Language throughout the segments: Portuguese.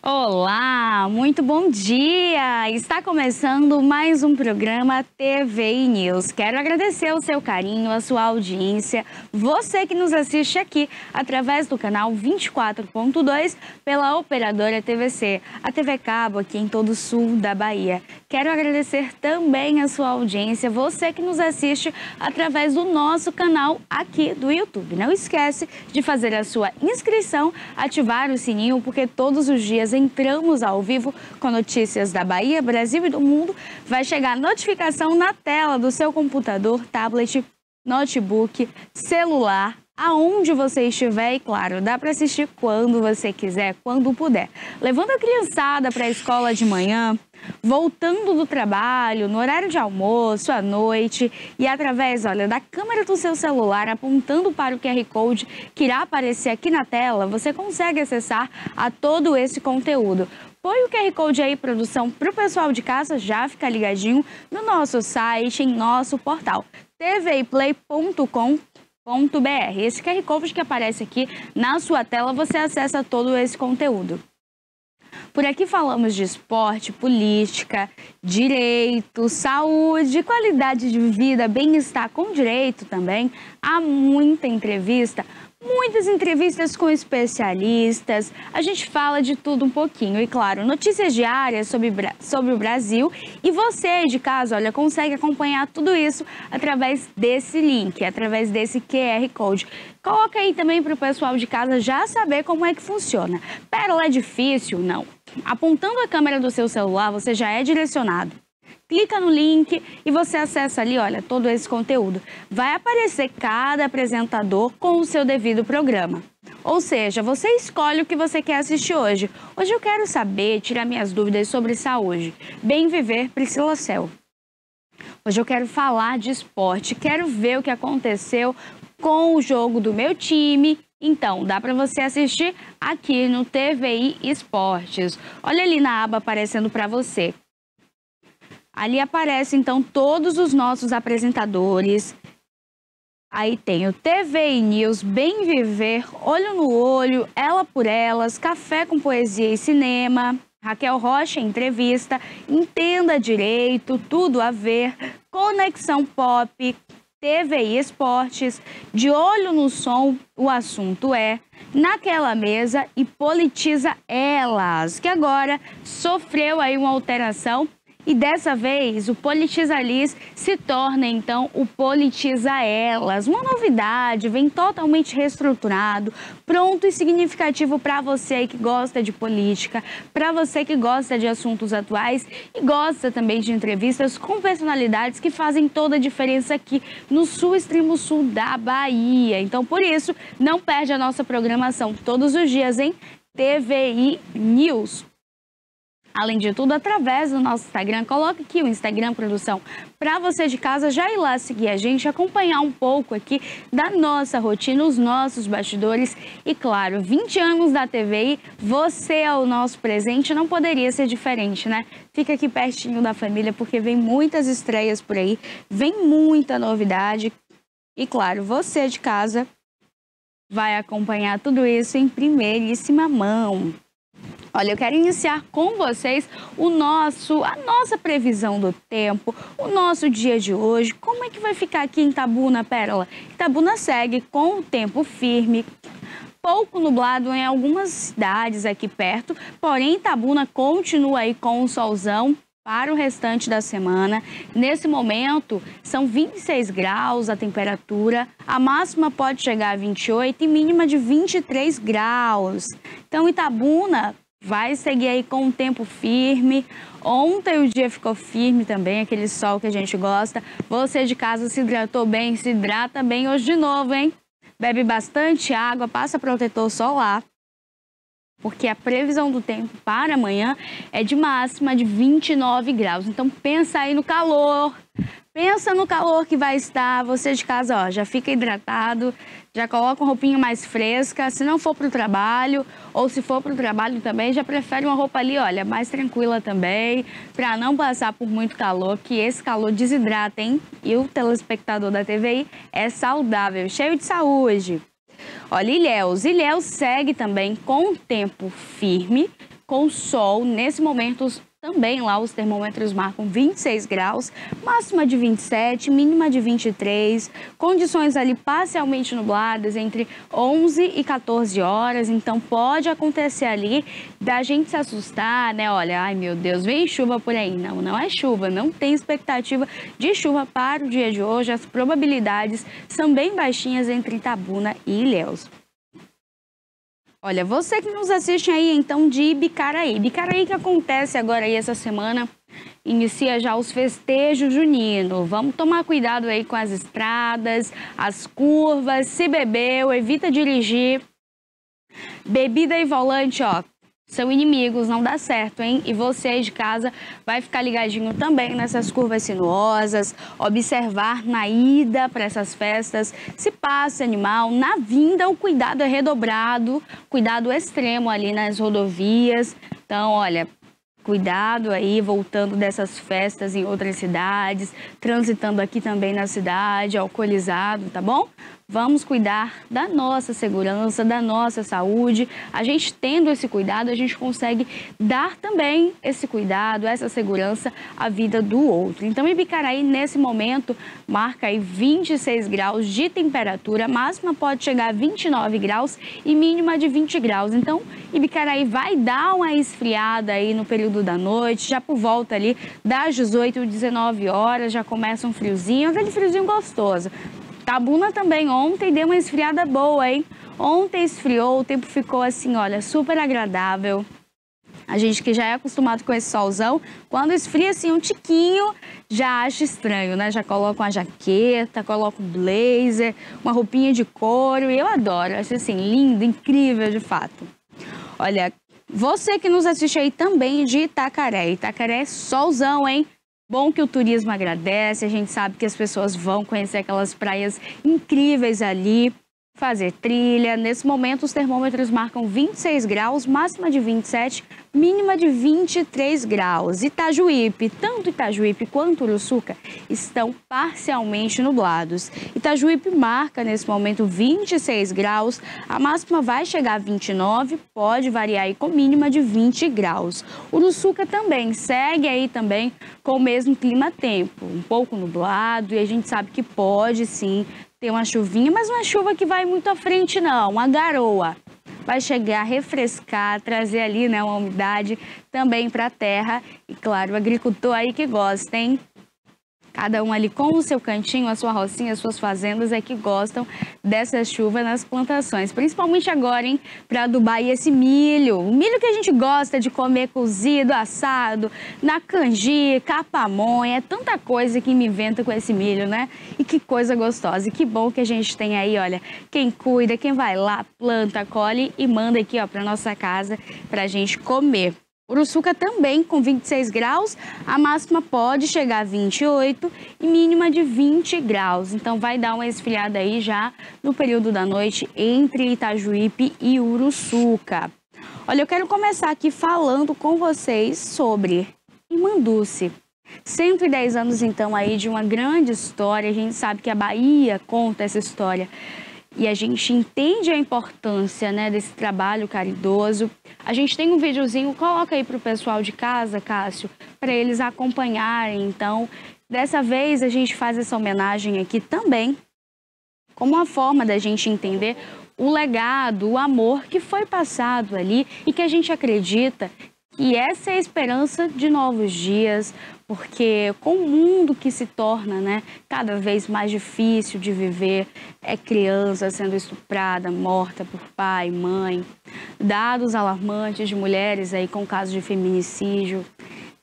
Olá, muito bom dia! Está começando mais um programa TVI News. Quero agradecer o seu carinho, a sua audiência, você que nos assiste aqui através do canal 24.2 pela operadora TVC, a TV Cabo aqui em todo o sul da Bahia. Quero agradecer também a sua audiência, você que nos assiste através do nosso canal aqui do YouTube. Não esquece de fazer a sua inscrição, ativar o sininho, porque todos os dias entramos ao vivo com notícias da Bahia, Brasil e do mundo. Vai chegar notificação na tela do seu computador, tablet, notebook, celular, aonde você estiver, e claro, dá para assistir quando você quiser, quando puder. Levando a criançada para a escola de manhã, voltando do trabalho, no horário de almoço, à noite, e através, da câmera do seu celular, apontando para o QR Code que irá aparecer aqui na tela, você consegue acessar a todo esse conteúdo. Põe o QR Code aí, produção, para o pessoal de casa já ficar ligadinho no nosso site, em nosso portal, tviplay.com.br. Esse QR Code que aparece aqui na sua tela, você acessa todo esse conteúdo. Por aqui falamos de esporte, política, direito, saúde, qualidade de vida, bem-estar com direito também. Há muita entrevista, muitas entrevistas com especialistas. A gente fala de tudo um pouquinho e, claro, notícias diárias sobre o Brasil. E você de casa, consegue acompanhar tudo isso através desse link, através desse QR Code. Coloca aí também para o pessoal de casa já saber como é que funciona. Pérola é difícil? Não. Apontando a câmera do seu celular, você já é direcionado. Clica no link e você acessa ali, todo esse conteúdo. Vai aparecer cada apresentador com o seu devido programa. Ou seja, você escolhe o que você quer assistir hoje. Hoje eu quero saber, tirar minhas dúvidas sobre saúde. Bem viver, Priscila Cel. Hoje eu quero falar de esporte, quero ver o que aconteceu com o jogo do meu time. Então, dá para você assistir aqui no TVI Esportes. Olha ali na aba aparecendo para você. Ali aparece, então, todos os nossos apresentadores. Aí tem o TVI News, Bem Viver, Olho no Olho, Ela por Elas, Café com Poesia e Cinema, Raquel Rocha Entrevista, Entenda Direito, Tudo a Ver, Conexão Pop, TVI Esportes, De Olho no Som, O Assunto É, Naquela Mesa e Politiza Elas, que agora sofreu aí uma alteração. E dessa vez, o Politiza Liz se torna, então, o Politiza Elas. Uma novidade, vem totalmente reestruturado, pronto e significativo para você que gosta de política, para você que gosta de assuntos atuais e gosta também de entrevistas com personalidades que fazem toda a diferença aqui no sul, extremo sul da Bahia. Então, por isso, não perde a nossa programação todos os dias em TVI News. Além de tudo, através do nosso Instagram, coloca aqui o Instagram, produção, para você de casa já ir lá seguir a gente, acompanhar um pouco aqui da nossa rotina, os nossos bastidores. E claro, 20 anos da TVI, você é o nosso presente, não poderia ser diferente, né? Fica aqui pertinho da família, porque vem muitas estreias por aí, vem muita novidade. E claro, você de casa vai acompanhar tudo isso em primeiríssima mão. Olha, eu quero iniciar com vocês a nossa previsão do tempo, o nosso dia de hoje. Como é que vai ficar aqui em Itabuna, Pérola? Itabuna segue com o tempo firme, pouco nublado em algumas cidades aqui perto, porém Itabuna continua aí com o solzão para o restante da semana. Nesse momento, são 26 graus a temperatura, a máxima pode chegar a 28 e mínima de 23 graus. Então, Itabuna vai seguir aí com o tempo firme. Ontem o dia ficou firme também, aquele sol que a gente gosta. Você de casa se hidratou bem, se hidrata bem hoje de novo, hein? Bebe bastante água, passa protetor solar, porque a previsão do tempo para amanhã é de máxima de 29 graus. Então pensa aí no calor, pensa no calor que vai estar. Você de casa, já fica hidratado, já coloca uma roupinha mais fresca. Se não for para o trabalho, ou se for para o trabalho também, já prefere uma roupa ali, mais tranquila também, para não passar por muito calor, que esse calor desidrata, hein? E o telespectador da TVI é saudável, cheio de saúde. Olha, Ilhéus segue também com tempo firme, com sol. Nesse momento, também lá os termômetros marcam 26 graus, máxima de 27, mínima de 23, condições ali parcialmente nubladas entre 11 e 14 horas, então pode acontecer ali da gente se assustar, né? Olha, ai meu Deus, vem chuva por aí. Não, não é chuva, não tem expectativa de chuva para o dia de hoje, as probabilidades são bem baixinhas entre Itabuna e Ilhéus. Olha, você que nos assiste aí, então, de Ibicaraí. Ibicaraí que acontece agora aí essa semana, inicia já os festejos juninos. Vamos tomar cuidado aí com as estradas, as curvas, se bebeu, evita dirigir. Bebida e volante, ó, são inimigos, não dá certo, hein? E você aí de casa vai ficar ligadinho também nessas curvas sinuosas, observar na ida para essas festas, se passa animal, na vinda o cuidado é redobrado, cuidado extremo ali nas rodovias. Então, olha, cuidado aí, voltando dessas festas em outras cidades, transitando aqui também na cidade, alcoolizado, tá bom? Vamos cuidar da nossa segurança, da nossa saúde. A gente tendo esse cuidado, a gente consegue dar também esse cuidado, essa segurança à vida do outro. Então, Ibicaraí, nesse momento, marca aí 26 graus de temperatura, máxima pode chegar a 29 graus e mínima de 20 graus. Então, Ibicaraí vai dar uma esfriada aí no período da noite, já por volta ali das 18 e 19 horas, já começa um friozinho, aquele friozinho gostoso. Itabuna também ontem deu uma esfriada boa, hein? Ontem esfriou, o tempo ficou assim, olha, super agradável. A gente que já é acostumado com esse solzão, quando esfria assim um tiquinho, já acha estranho, né? Já coloca uma jaqueta, coloca um blazer, uma roupinha de couro, e eu adoro, acho assim, lindo, incrível de fato. Olha, você que nos assiste aí também de Itacaré, Itacaré é solzão, hein? Bom que o turismo agradece, a gente sabe que as pessoas vão conhecer aquelas praias incríveis ali, fazer trilha. Nesse momento, os termômetros marcam 26 graus, máxima de 27, mínima de 23 graus. Itajuípe, tanto Itajuípe quanto Uruçuca estão parcialmente nublados. Itajuípe marca, nesse momento, 26 graus, a máxima vai chegar a 29, pode variar aí com mínima de 20 graus. Uruçuca também segue aí também com o mesmo clima-tempo, um pouco nublado, e a gente sabe que pode sim ter uma chuvinha, mas uma chuva que vai muito à frente não, uma garoa. Vai chegar a refrescar, trazer ali, né, uma umidade também para a terra. E claro, o agricultor aí que gosta, hein? Cada um ali com o seu cantinho, a sua rocinha, as suas fazendas é que gostam dessa chuva nas plantações. Principalmente agora, hein? Para adubar esse milho. O milho que a gente gosta de comer cozido, assado, na canjica, pamonha. É tanta coisa que me inventa com esse milho, né? E que coisa gostosa. E que bom que a gente tem aí, olha, quem cuida, quem vai lá, planta, colhe e manda aqui, ó, para nossa casa pra gente comer. Uruçuca também com 26 graus, a máxima pode chegar a 28 e mínima de 20 graus. Então vai dar uma esfriada aí já no período da noite entre Itajuípe e Uruçuca. Olha, eu quero começar aqui falando com vocês sobre Irmanduce. 110 anos então aí de uma grande história, a gente sabe que a Bahia conta essa história. E a gente entende a importância, né, desse trabalho caridoso. A gente tem um videozinho, coloca aí para o pessoal de casa, Cássio, para eles acompanharem. Então, dessa vez a gente faz essa homenagem aqui também, como uma forma da gente entender o legado, o amor que foi passado ali e que a gente acredita que essa é a esperança de novos dias, porque com o mundo que se torna, né, cada vez mais difícil de viver, é criança sendo estuprada, morta por pai, mãe, dados alarmantes de mulheres aí com casos de feminicídio.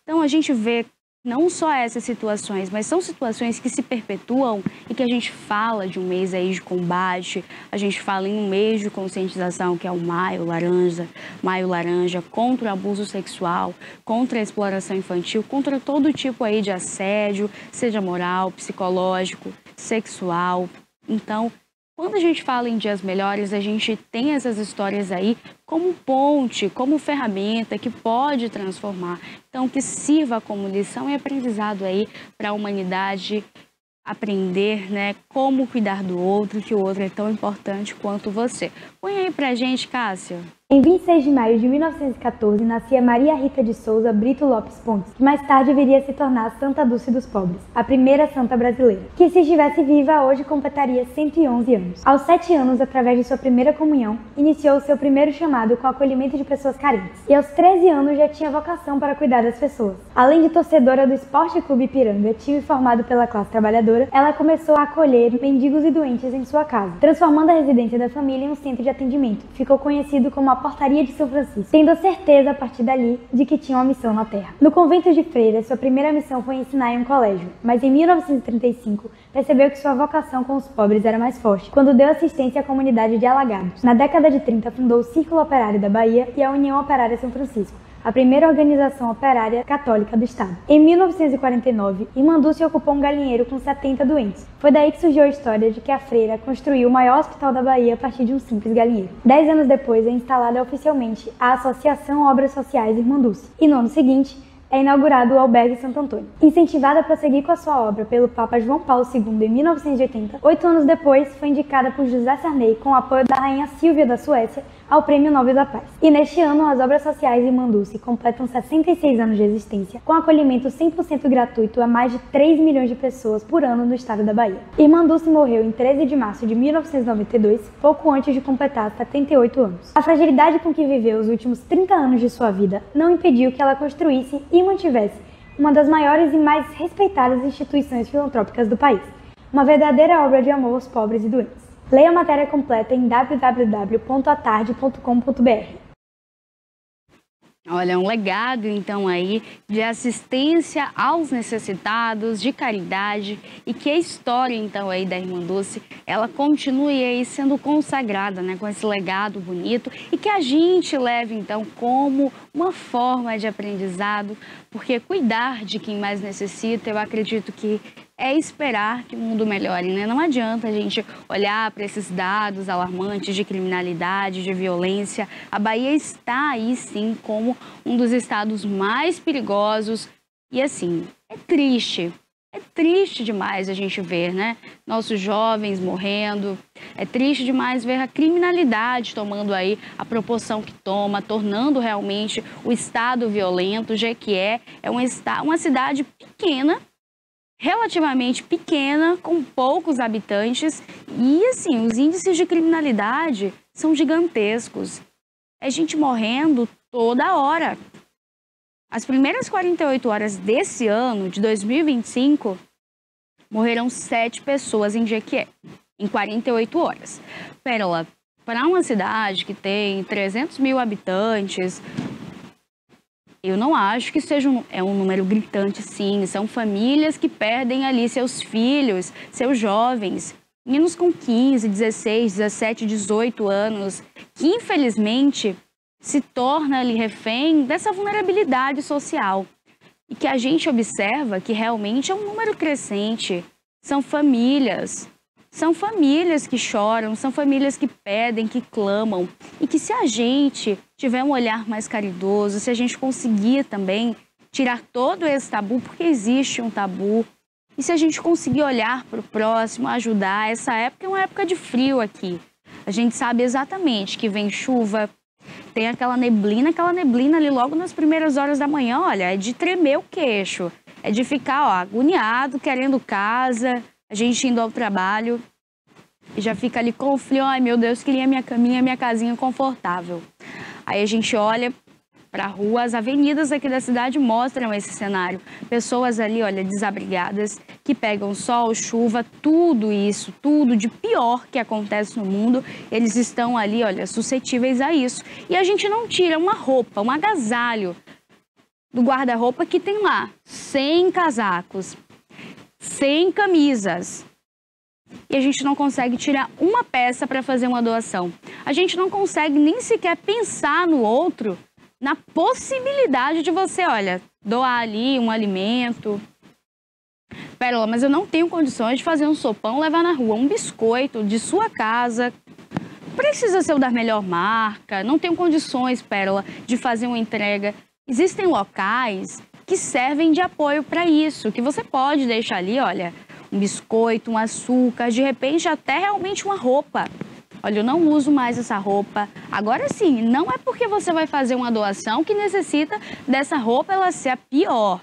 Então a gente vê não só essas situações, mas são situações que se perpetuam e que a gente fala de um mês aí de combate, a gente fala em um mês de conscientização, que é o Maio Laranja, contra o abuso sexual, contra a exploração infantil, contra todo tipo aí de assédio, seja moral, psicológico, sexual. Então, quando a gente fala em dias melhores, a gente tem essas histórias aí como ponte, como ferramenta que pode transformar. Então, que sirva como lição e aprendizado aí para a humanidade aprender, né, como cuidar do outro, que o outro é tão importante quanto você. Põe aí pra gente, Cássio. Em 26 de maio de 1914, nascia Maria Rita de Souza Brito Lopes Pontes, que mais tarde viria a se tornar Santa Dulce dos Pobres, a primeira santa brasileira, que se estivesse viva hoje completaria 111 anos. Aos 7 anos, através de sua primeira comunhão, iniciou seu primeiro chamado com o acolhimento de pessoas carentes, e aos 13 anos já tinha vocação para cuidar das pessoas. Além de torcedora do Esporte Clube Ipiranga, time formado pela classe trabalhadora, ela começou a acolher mendigos e doentes em sua casa, transformando a residência da família em um centro de atendimento. Ficou conhecido como a Portaria de São Francisco, tendo a certeza a partir dali de que tinha uma missão na Terra. No convento de Freiras, sua primeira missão foi ensinar em um colégio, mas em 1935 percebeu que sua vocação com os pobres era mais forte, quando deu assistência à comunidade de Alagados. Na década de 30 fundou o Círculo Operário da Bahia e a União Operária São Francisco, a primeira organização operária católica do Estado. Em 1949, Irmã Dulce ocupou um galinheiro com 70 doentes. Foi daí que surgiu a história de que a freira construiu o maior hospital da Bahia a partir de um simples galinheiro. 10 anos depois é instalada oficialmente a Associação Obras Sociais Irmã Dulce, e no ano seguinte é inaugurado o Albergue Santo Antônio. Incentivada a prosseguir com a sua obra pelo Papa João Paulo II em 1980, 8 anos depois foi indicada por José Sarney, com o apoio da Rainha Sílvia da Suécia, ao Prêmio Nobel da Paz. E neste ano, as obras sociais Irmã Dulce completam 66 anos de existência, com acolhimento 100% gratuito a mais de 3 milhões de pessoas por ano no estado da Bahia. Irmã Dulce morreu em 13 de março de 1992, pouco antes de completar 78 anos. A fragilidade com que viveu os últimos 30 anos de sua vida não impediu que ela construísse e mantivesse uma das maiores e mais respeitadas instituições filantrópicas do país, uma verdadeira obra de amor aos pobres e doentes. Leia a matéria completa em www.atarde.com.br. Olha, um legado, então, aí de assistência aos necessitados, de caridade, e que a história, então, aí da Irmã Dulce, ela continue aí sendo consagrada, né, com esse legado bonito, e que a gente leve, então, como uma forma de aprendizado, porque cuidar de quem mais necessita, eu acredito que é esperar que o mundo melhore, né? Não adianta a gente olhar para esses dados alarmantes de criminalidade, de violência. A Bahia está aí, sim, como um dos estados mais perigosos. E, assim, é triste demais a gente ver, né? Nossos jovens morrendo. É triste demais ver a criminalidade tomando aí a proporção que toma, tornando realmente o estado violento. Jequié é uma cidade pequena, relativamente pequena, com poucos habitantes, e assim, os índices de criminalidade são gigantescos. É gente morrendo toda hora. As primeiras 48 horas desse ano, de 2025, morreram 7 pessoas em Jequié, em 48 horas. Pérola, para uma cidade que tem 300 mil habitantes, eu não acho que seja um número gritante, sim. São famílias que perdem ali seus filhos, seus jovens, meninos com 15, 16, 17, 18 anos, que infelizmente se torna ali refém dessa vulnerabilidade social. E que a gente observa que realmente é um número crescente. São famílias que choram, são famílias que pedem, que clamam. E que se a gente tiver um olhar mais caridoso, se a gente conseguir também tirar todo esse tabu, porque existe um tabu, e se a gente conseguir olhar para o próximo, ajudar, essa época é uma época de frio aqui. A gente sabe exatamente que vem chuva, tem aquela neblina ali logo nas primeiras horas da manhã, olha, é de tremer o queixo, é de ficar, ó, agoniado, querendo casa, a gente indo ao trabalho e já fica ali com o frio, ai meu Deus, queria minha caminha, minha casinha confortável. Aí a gente olha para a rua, as avenidas aqui da cidade mostram esse cenário. Pessoas ali, olha, desabrigadas, que pegam sol, chuva, tudo isso, tudo de pior que acontece no mundo, eles estão ali, olha, suscetíveis a isso. E a gente não tira uma roupa, um agasalho do guarda-roupa que tem lá 100 casacos, 100 camisas. E a gente não consegue tirar uma peça para fazer uma doação. A gente não consegue nem sequer pensar no outro, na possibilidade de você, olha, doar ali um alimento. Pérola, mas eu não tenho condições de fazer um sopão, levar na rua um biscoito de sua casa. Precisa ser o da melhor marca, não tenho condições, Pérola, de fazer uma entrega. Existem locais que servem de apoio para isso, que você pode deixar ali, olha, um biscoito, um açúcar, de repente até realmente uma roupa. olha, eu não uso mais essa roupa. Agora sim, não é porque você vai fazer uma doação que necessita dessa roupa ela ser a pior.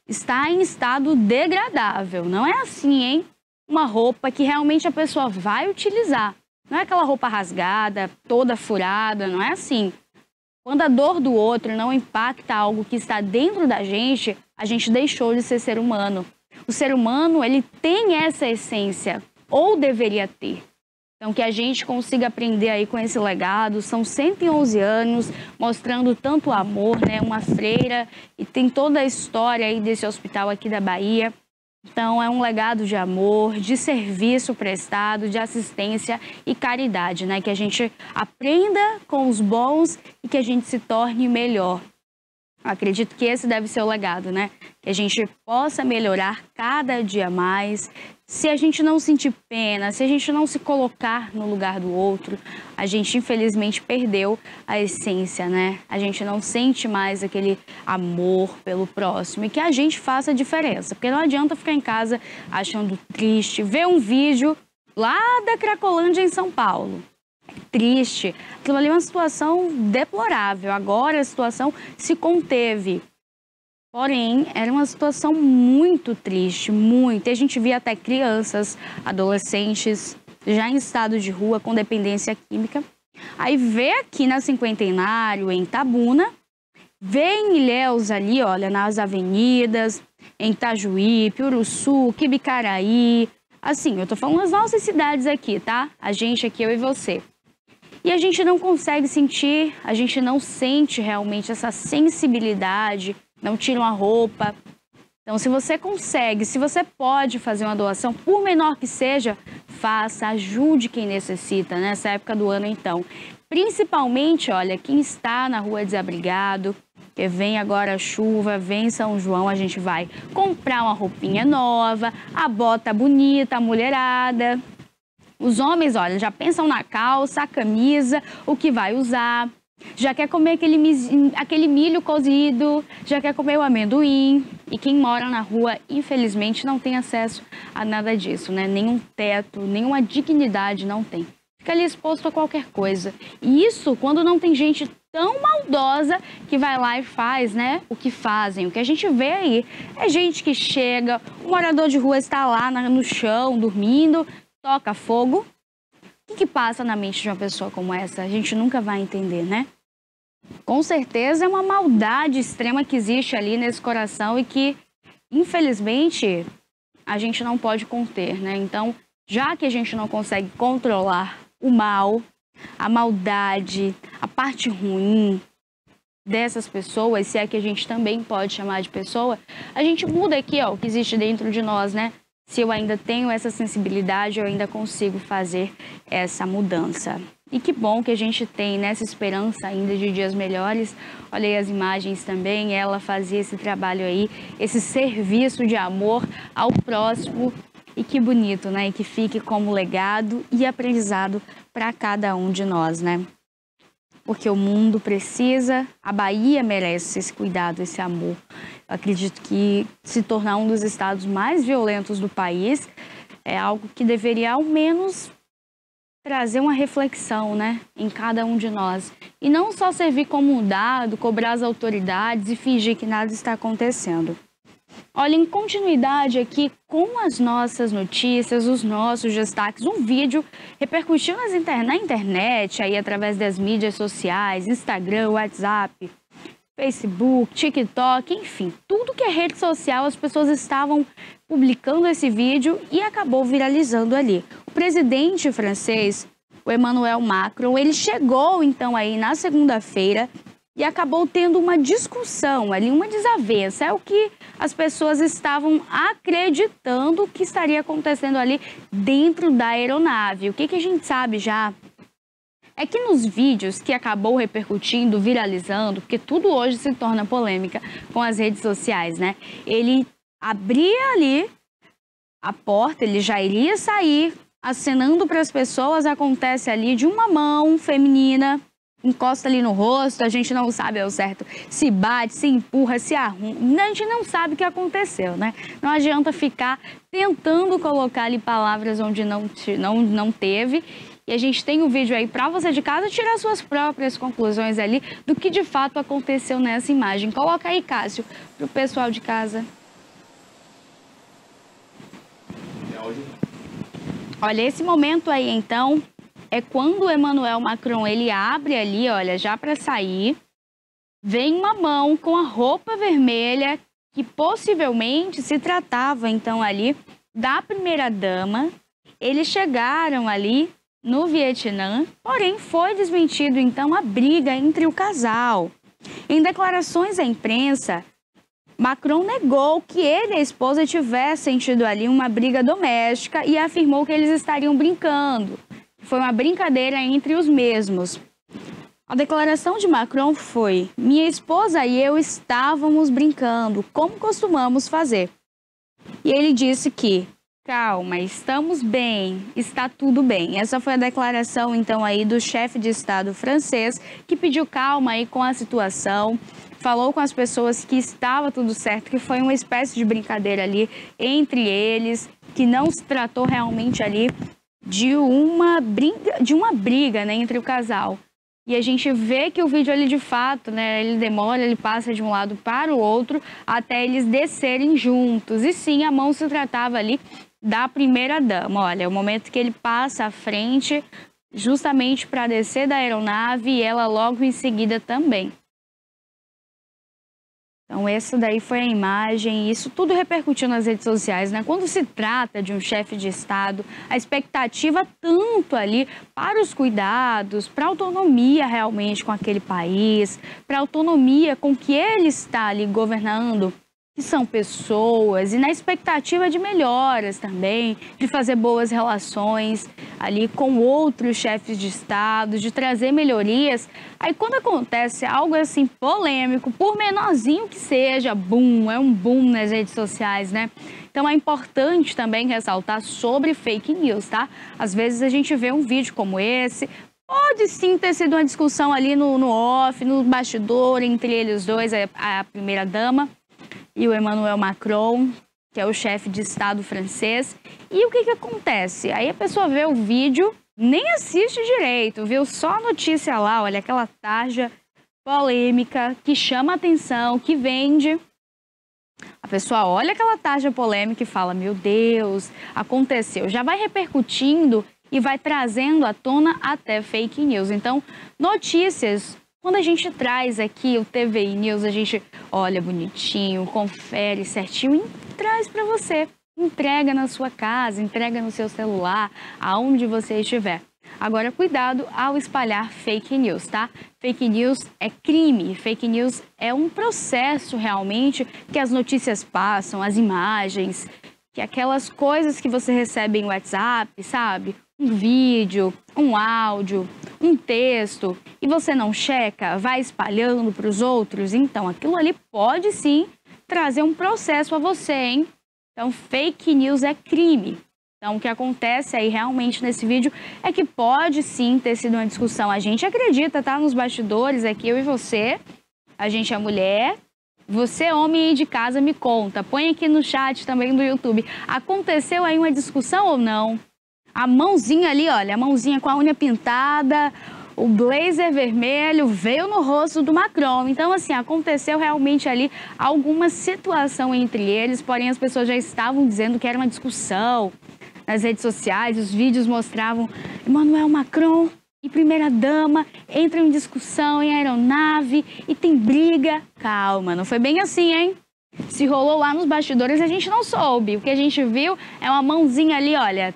Está em estado degradável, não é assim, hein? Uma roupa que realmente a pessoa vai utilizar. Não é aquela roupa rasgada, toda furada, não é assim. Quando a dor do outro não impacta algo que está dentro da gente, a gente deixou de ser ser humano. O ser humano, ele tem essa essência, ou deveria ter. Então, que a gente consiga aprender aí com esse legado. São 111 anos, mostrando tanto amor, né? Uma freira, e tem toda a história aí desse hospital aqui da Bahia. Então, é um legado de amor, de serviço prestado, de assistência e caridade, né? Que a gente aprenda com os bons e que a gente se torne melhor. Acredito que esse deve ser o legado, né? Que a gente possa melhorar cada dia mais. Se a gente não sentir pena, se a gente não se colocar no lugar do outro, a gente infelizmente perdeu a essência, né? A gente não sente mais aquele amor pelo próximo e que a gente faça a diferença. Porque não adianta ficar em casa achando triste, ver um vídeo lá da Cracolândia em São Paulo. Triste. Aquilo ali é uma situação deplorável. Agora a situação se conteve. Porém, era uma situação muito triste, muito. E a gente via até crianças, adolescentes, já em estado de rua, com dependência química. Aí vê aqui na Cinquentenário, em Itabuna, vê em Ilhéus ali, olha, nas avenidas, em Itajuípe, Uruçu, Quibicaraí. Assim, eu tô falando das nossas cidades aqui, tá? A gente aqui, eu e você. E a gente não consegue sentir, a gente não sente realmente essa sensibilidade, não tiram a roupa. Então, se você consegue, se você pode fazer uma doação, por menor que seja, faça, ajude quem necessita nessa época do ano, então. Principalmente, olha, quem está na rua desabrigado, que vem agora a chuva, vem São João, a gente vai comprar uma roupinha nova, a bota bonita, a mulherada. Os homens, olha, já pensam na calça, a camisa, o que vai usar. Já quer comer aquele milho cozido, já quer comer o amendoim. E quem mora na rua, infelizmente, não tem acesso a nada disso, né? Nenhum teto, nenhuma dignidade não tem. Fica ali exposto a qualquer coisa. E isso quando não tem gente tão maldosa que vai lá e faz, né? O que fazem. O que a gente vê aí é gente que chega, o morador de rua está lá no chão, dormindo, toca fogo. O que passa na mente de uma pessoa como essa? A gente nunca vai entender, né? Com certeza é uma maldade extrema que existe ali nesse coração e que, infelizmente, a gente não pode conter, né? Então, já que a gente não consegue controlar o mal, a maldade, a parte ruim dessas pessoas, se é que a gente também pode chamar de pessoa, a gente muda aqui, ó, o que existe dentro de nós, né? Se eu ainda tenho essa sensibilidade, eu ainda consigo fazer essa mudança. E que bom que a gente tem nessa esperança ainda de dias melhores. Olha aí as imagens também, ela fazia esse trabalho aí, esse serviço de amor ao próximo. E que bonito, né? E que fique como legado e aprendizado para cada um de nós, né? Porque o mundo precisa, a Bahia merece esse cuidado, esse amor. Eu acredito que se tornar um dos estados mais violentos do país é algo que deveria ao menos trazer uma reflexão, né, em cada um de nós. E não só servir como um dado, cobrar as autoridades e fingir que nada está acontecendo. Olha, em continuidade aqui com as nossas notícias, os nossos destaques, um vídeo repercutiu na internet, aí através das mídias sociais, Instagram, WhatsApp, Facebook, TikTok, enfim, tudo que é rede social, as pessoas estavam publicando esse vídeo e acabou viralizando ali. O presidente francês, o Emmanuel Macron, ele chegou então aí na segunda-feira e acabou tendo uma discussão ali, uma desavença. É o que as pessoas estavam acreditando que estaria acontecendo ali dentro da aeronave. O que a gente sabe já é que nos vídeos que acabou repercutindo, viralizando, porque tudo hoje se torna polêmica com as redes sociais, né? Ele abria ali a porta, ele já iria sair, acenando para as pessoas, acontece ali de uma mão feminina, encosta ali no rosto, a gente não sabe ao certo se bate, se empurra, se arruma, a gente não sabe o que aconteceu, né? Não adianta ficar tentando colocar ali palavras onde não teve. E a gente tem o vídeo aí para você de casa tirar suas próprias conclusões ali do que de fato aconteceu nessa imagem. Coloca aí, Cássio, para o pessoal de casa. Olha, esse momento aí, então, é quando o Emmanuel Macron, ele abre ali, olha, já para sair, vem uma mão com a roupa vermelha, que possivelmente se tratava, então, ali da primeira-dama. Eles chegaram ali no Vietnã, porém foi desmentido, então, a briga entre o casal. Em declarações à imprensa, Macron negou que ele e a esposa tivessem tido ali uma briga doméstica e afirmou que eles estariam brincando. Foi uma brincadeira entre os mesmos. A declaração de Macron foi: minha esposa e eu estávamos brincando, como costumamos fazer. E ele disse que, calma, estamos bem, está tudo bem. Essa foi a declaração, então, aí do chefe de Estado francês, que pediu calma aí com a situação, falou com as pessoas que estava tudo certo, que foi uma espécie de brincadeira ali entre eles, que não se tratou realmente ali de uma briga, né, entre o casal. E a gente vê que o vídeo ali de fato, né, ele demora, ele passa de um lado para o outro até eles descerem juntos. E sim, a mão se tratava ali da primeira-dama. Olha, é o momento que ele passa à frente justamente para descer da aeronave e ela logo em seguida também. Então, essa daí foi a imagem, isso tudo repercutiu nas redes sociais, né? Quando se trata de um chefe de Estado, a expectativa tanto ali para os cuidados, para a autonomia realmente com aquele país, para a autonomia com que ele está ali governando, que são pessoas, e na expectativa de melhoras também, de fazer boas relações ali com outros chefes de Estado, de trazer melhorias. Aí quando acontece algo assim polêmico, por menorzinho que seja, boom, é um boom nas redes sociais, né? Então é importante também ressaltar sobre fake news, tá? Às vezes a gente vê um vídeo como esse, pode sim ter sido uma discussão ali no off, no bastidor, entre eles dois, a primeira-dama e o Emmanuel Macron, que é o chefe de Estado francês. E o que acontece? Aí a pessoa vê o vídeo, nem assiste direito, viu? Só a notícia lá, olha, aquela tarja polêmica que chama atenção, que vende. A pessoa olha aquela tarja polêmica e fala, meu Deus, aconteceu. Já vai repercutindo e vai trazendo à tona até fake news. Então, notícias, quando a gente traz aqui o TVI News, a gente olha bonitinho, confere certinho e traz para você. Entrega na sua casa, entrega no seu celular, aonde você estiver. Agora, cuidado ao espalhar fake news, tá? Fake news é crime, fake news é um processo realmente que as notícias passam, as imagens, que aquelas coisas que você recebe em WhatsApp, sabe? Um vídeo, um áudio, um texto, e você não checa, vai espalhando para os outros, então aquilo ali pode sim trazer um processo a você, hein? Então, fake news é crime. Então, o que acontece aí realmente nesse vídeo é que pode sim ter sido uma discussão. A gente acredita, tá? Nos bastidores aqui, eu e você, a gente é mulher. Você, homem aí de casa, me conta. Põe aqui no chat também do YouTube. Aconteceu aí uma discussão ou não? A mãozinha ali, olha, a mãozinha com a unha pintada, o blazer vermelho veio no rosto do Macron. Então, assim, aconteceu realmente ali alguma situação entre eles, porém as pessoas já estavam dizendo que era uma discussão nas redes sociais. Os vídeos mostravam Emmanuel Macron e primeira-dama entram em discussão em aeronave e tem briga. Calma, não foi bem assim, hein? Se rolou lá nos bastidores, a gente não soube. O que a gente viu é uma mãozinha ali, olha,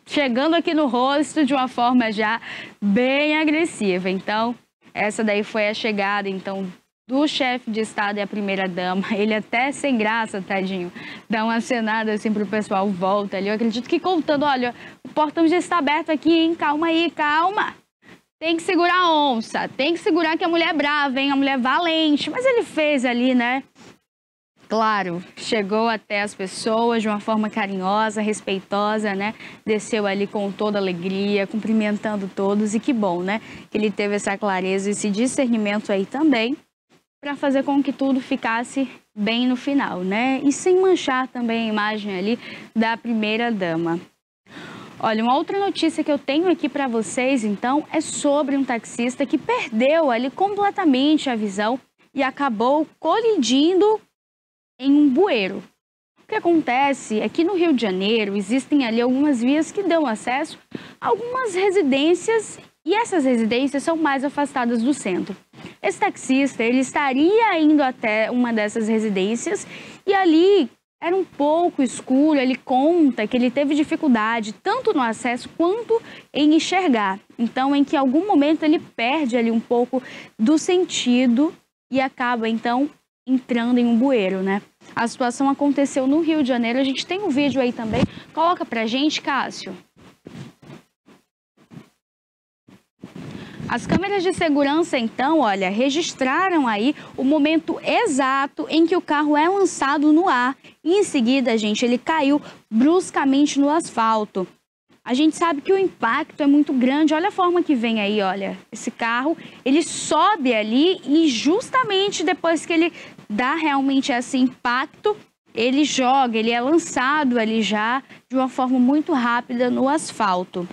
chegando aqui no rosto de uma forma já bem agressiva. Então, essa daí foi a chegada, então, do chefe de Estado e a primeira-dama. Ele até sem graça, tadinho, dá uma acenada assim pro pessoal, volta ali. Eu acredito que contando, olha, o portão já está aberto aqui, hein? Calma aí, calma. Tem que segurar a onça, tem que segurar que a mulher é brava, hein? A mulher é valente. Mas ele fez ali, né? Claro, chegou até as pessoas de uma forma carinhosa, respeitosa, né? Desceu ali com toda alegria, cumprimentando todos. E que bom, né? Que ele teve essa clareza, esse discernimento aí também, para fazer com que tudo ficasse bem no final, né? E sem manchar também a imagem ali da primeira-dama. Olha, uma outra notícia que eu tenho aqui para vocês, então, é sobre um taxista que perdeu ali completamente a visão e acabou colidindo em um bueiro. O que acontece é que no Rio de Janeiro existem ali algumas vias que dão acesso a algumas residências e essas residências são mais afastadas do centro. Esse taxista, ele estaria indo até uma dessas residências e ali era um pouco escuro. Ele conta que ele teve dificuldade tanto no acesso quanto em enxergar. Então, em que em algum momento ele perde ali um pouco do sentido e acaba, então, entrando em um bueiro, né? A situação aconteceu no Rio de Janeiro. A gente tem um vídeo aí também. Coloca pra gente, Cássio. As câmeras de segurança, então, olha, registraram aí o momento exato em que o carro é lançado no ar. E em seguida, gente, ele caiu bruscamente no asfalto. A gente sabe que o impacto é muito grande. Olha a forma que vem aí, olha. Esse carro, ele sobe ali e justamente depois que ele dá realmente esse impacto, ele joga, ele é lançado ali já de uma forma muito rápida no asfalto.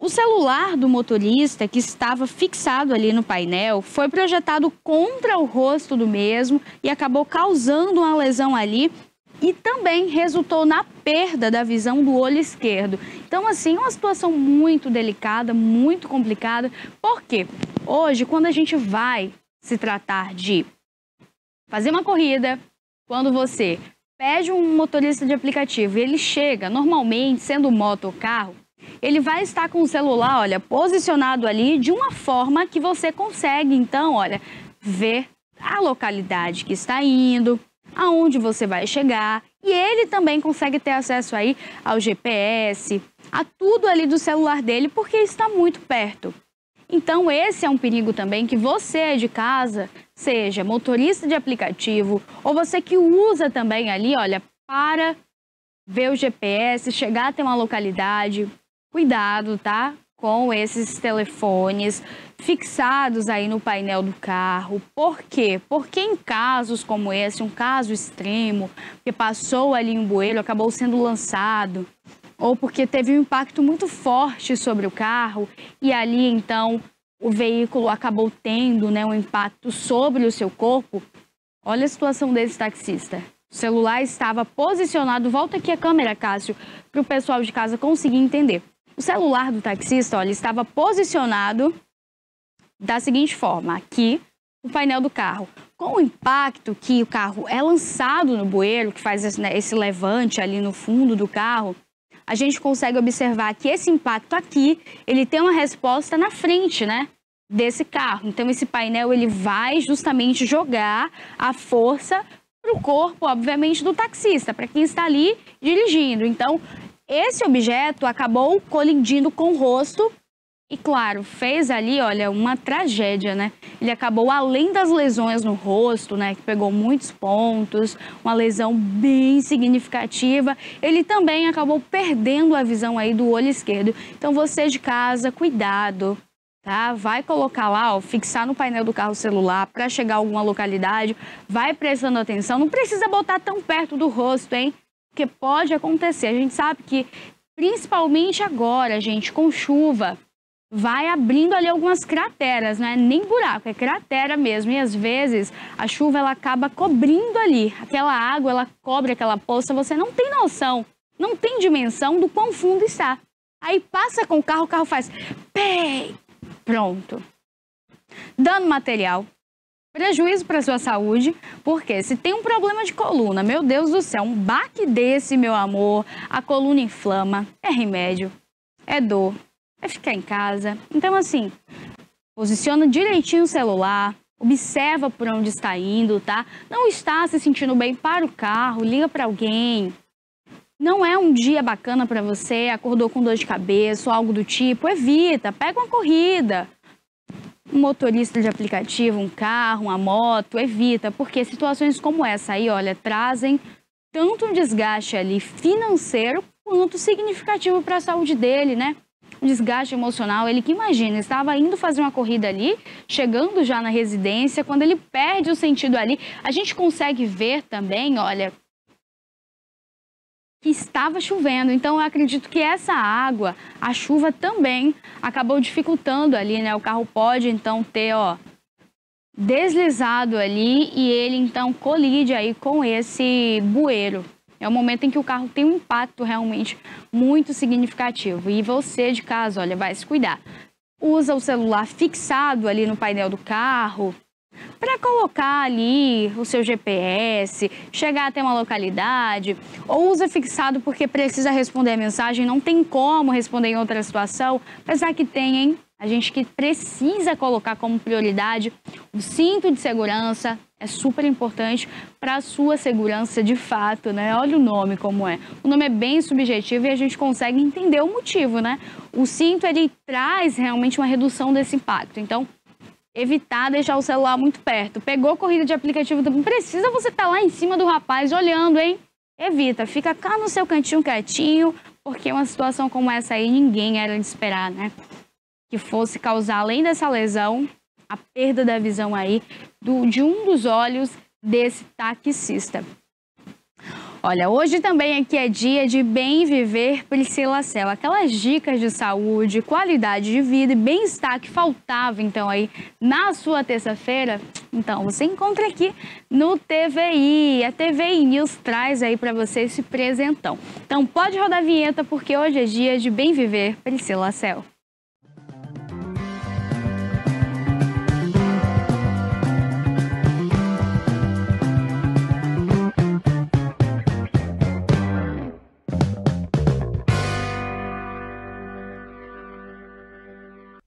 O celular do motorista, que estava fixado ali no painel, foi projetado contra o rosto do mesmo e acabou causando uma lesão ali e também resultou na perda da visão do olho esquerdo. Então, assim, é uma situação muito delicada, muito complicada, porque hoje, quando a gente vai se tratar de fazer uma corrida, quando você pede um motorista de aplicativo e ele chega, normalmente, sendo moto ou carro, ele vai estar com o celular, olha, posicionado ali de uma forma que você consegue, então, olha, ver a localidade que está indo, aonde você vai chegar. E ele também consegue ter acesso aí ao GPS, a tudo ali do celular dele, porque está muito perto. Então, esse é um perigo também que você de casa, seja motorista de aplicativo, ou você que usa também ali, olha, para ver o GPS, chegar até uma localidade. Cuidado, tá? Com esses telefones fixados aí no painel do carro. Por quê? Porque em casos como esse, um caso extremo, que passou ali um bueiro, acabou sendo lançado, ou porque teve um impacto muito forte sobre o carro e ali então o veículo acabou tendo, né, um impacto sobre o seu corpo. Olha a situação desse taxista. O celular estava posicionado, volta aqui a câmera, Cássio, para o pessoal de casa conseguir entender. O celular do taxista, olha, estava posicionado da seguinte forma, aqui no painel do carro. Com o impacto que o carro é lançado no bueiro, que faz esse levante ali no fundo do carro, a gente consegue observar que esse impacto aqui, ele tem uma resposta na frente, né, desse carro. Então, esse painel, ele vai justamente jogar a força para o corpo, obviamente, do taxista, para quem está ali dirigindo. Então, esse objeto acabou colidindo com o rosto e, claro, fez ali, olha, uma tragédia, né? Ele acabou, além das lesões no rosto, né, que pegou muitos pontos, uma lesão bem significativa, ele também acabou perdendo a visão aí do olho esquerdo. Então, você de casa, cuidado, tá? Vai colocar lá, ó, fixar no painel do carro o celular para chegar a alguma localidade, vai prestando atenção, não precisa botar tão perto do rosto, hein? Porque pode acontecer. A gente sabe que, principalmente agora, gente, com chuva, vai abrindo ali algumas crateras, não é nem buraco, é cratera mesmo. E às vezes a chuva ela acaba cobrindo ali. Aquela água, ela cobre aquela poça, você não tem noção, não tem dimensão do quão fundo está. Aí passa com o carro faz pei, pronto. Dano material. Prejuízo para a sua saúde, porque se tem um problema de coluna, meu Deus do céu, um baque desse, meu amor, a coluna inflama, é remédio, é dor, é ficar em casa. Então, assim, posiciona direitinho o celular, observa por onde está indo, tá? Não está se sentindo bem, para o carro, liga para alguém. Não é um dia bacana para você, acordou com dor de cabeça ou algo do tipo, evita, pega uma corrida. Um motorista de aplicativo, um carro, uma moto, evita, porque situações como essa aí, olha, trazem tanto um desgaste ali financeiro quanto significativo para a saúde dele, né? Um desgaste emocional. Ele que imagina, estava indo fazer uma corrida ali, chegando já na residência, quando ele perde o sentido ali, a gente consegue ver também, olha, que estava chovendo. Então, eu acredito que essa água, a chuva também acabou dificultando ali, né? O carro pode, então, ter, deslizado ali e ele, então, colide aí com esse bueiro. É o momento em que o carro tem um impacto realmente muito significativo. E você de casa, olha, vai se cuidar. Usa o celular fixado ali no painel do carro para colocar ali o seu GPS, chegar até uma localidade, ou usa fixado porque precisa responder a mensagem, não tem como responder em outra situação, apesar que tem, hein? A gente que precisa colocar como prioridade o cinto de segurança, é super importante para a sua segurança de fato, né? Olha o nome como é. O nome é bem subjetivo e a gente consegue entender o motivo, né? O cinto, ele traz realmente uma redução desse impacto. Então, evitar deixar o celular muito perto. Pegou corrida de aplicativo, não precisa você estar lá em cima do rapaz olhando, hein? Evita, fica cá no seu cantinho quietinho, porque uma situação como essa aí ninguém era de esperar, né? Que fosse causar, além dessa lesão, a perda da visão aí de um dos olhos desse taxista. Olha, hoje também aqui é dia de Bem Viver Priscila Cell. Aquelas dicas de saúde, qualidade de vida e bem-estar que faltava, então, aí na sua terça-feira. Então, você encontra aqui no TVI. A TVI News traz aí para você esse presentão. Então, pode rodar a vinheta, porque hoje é dia de Bem Viver Priscila Cell.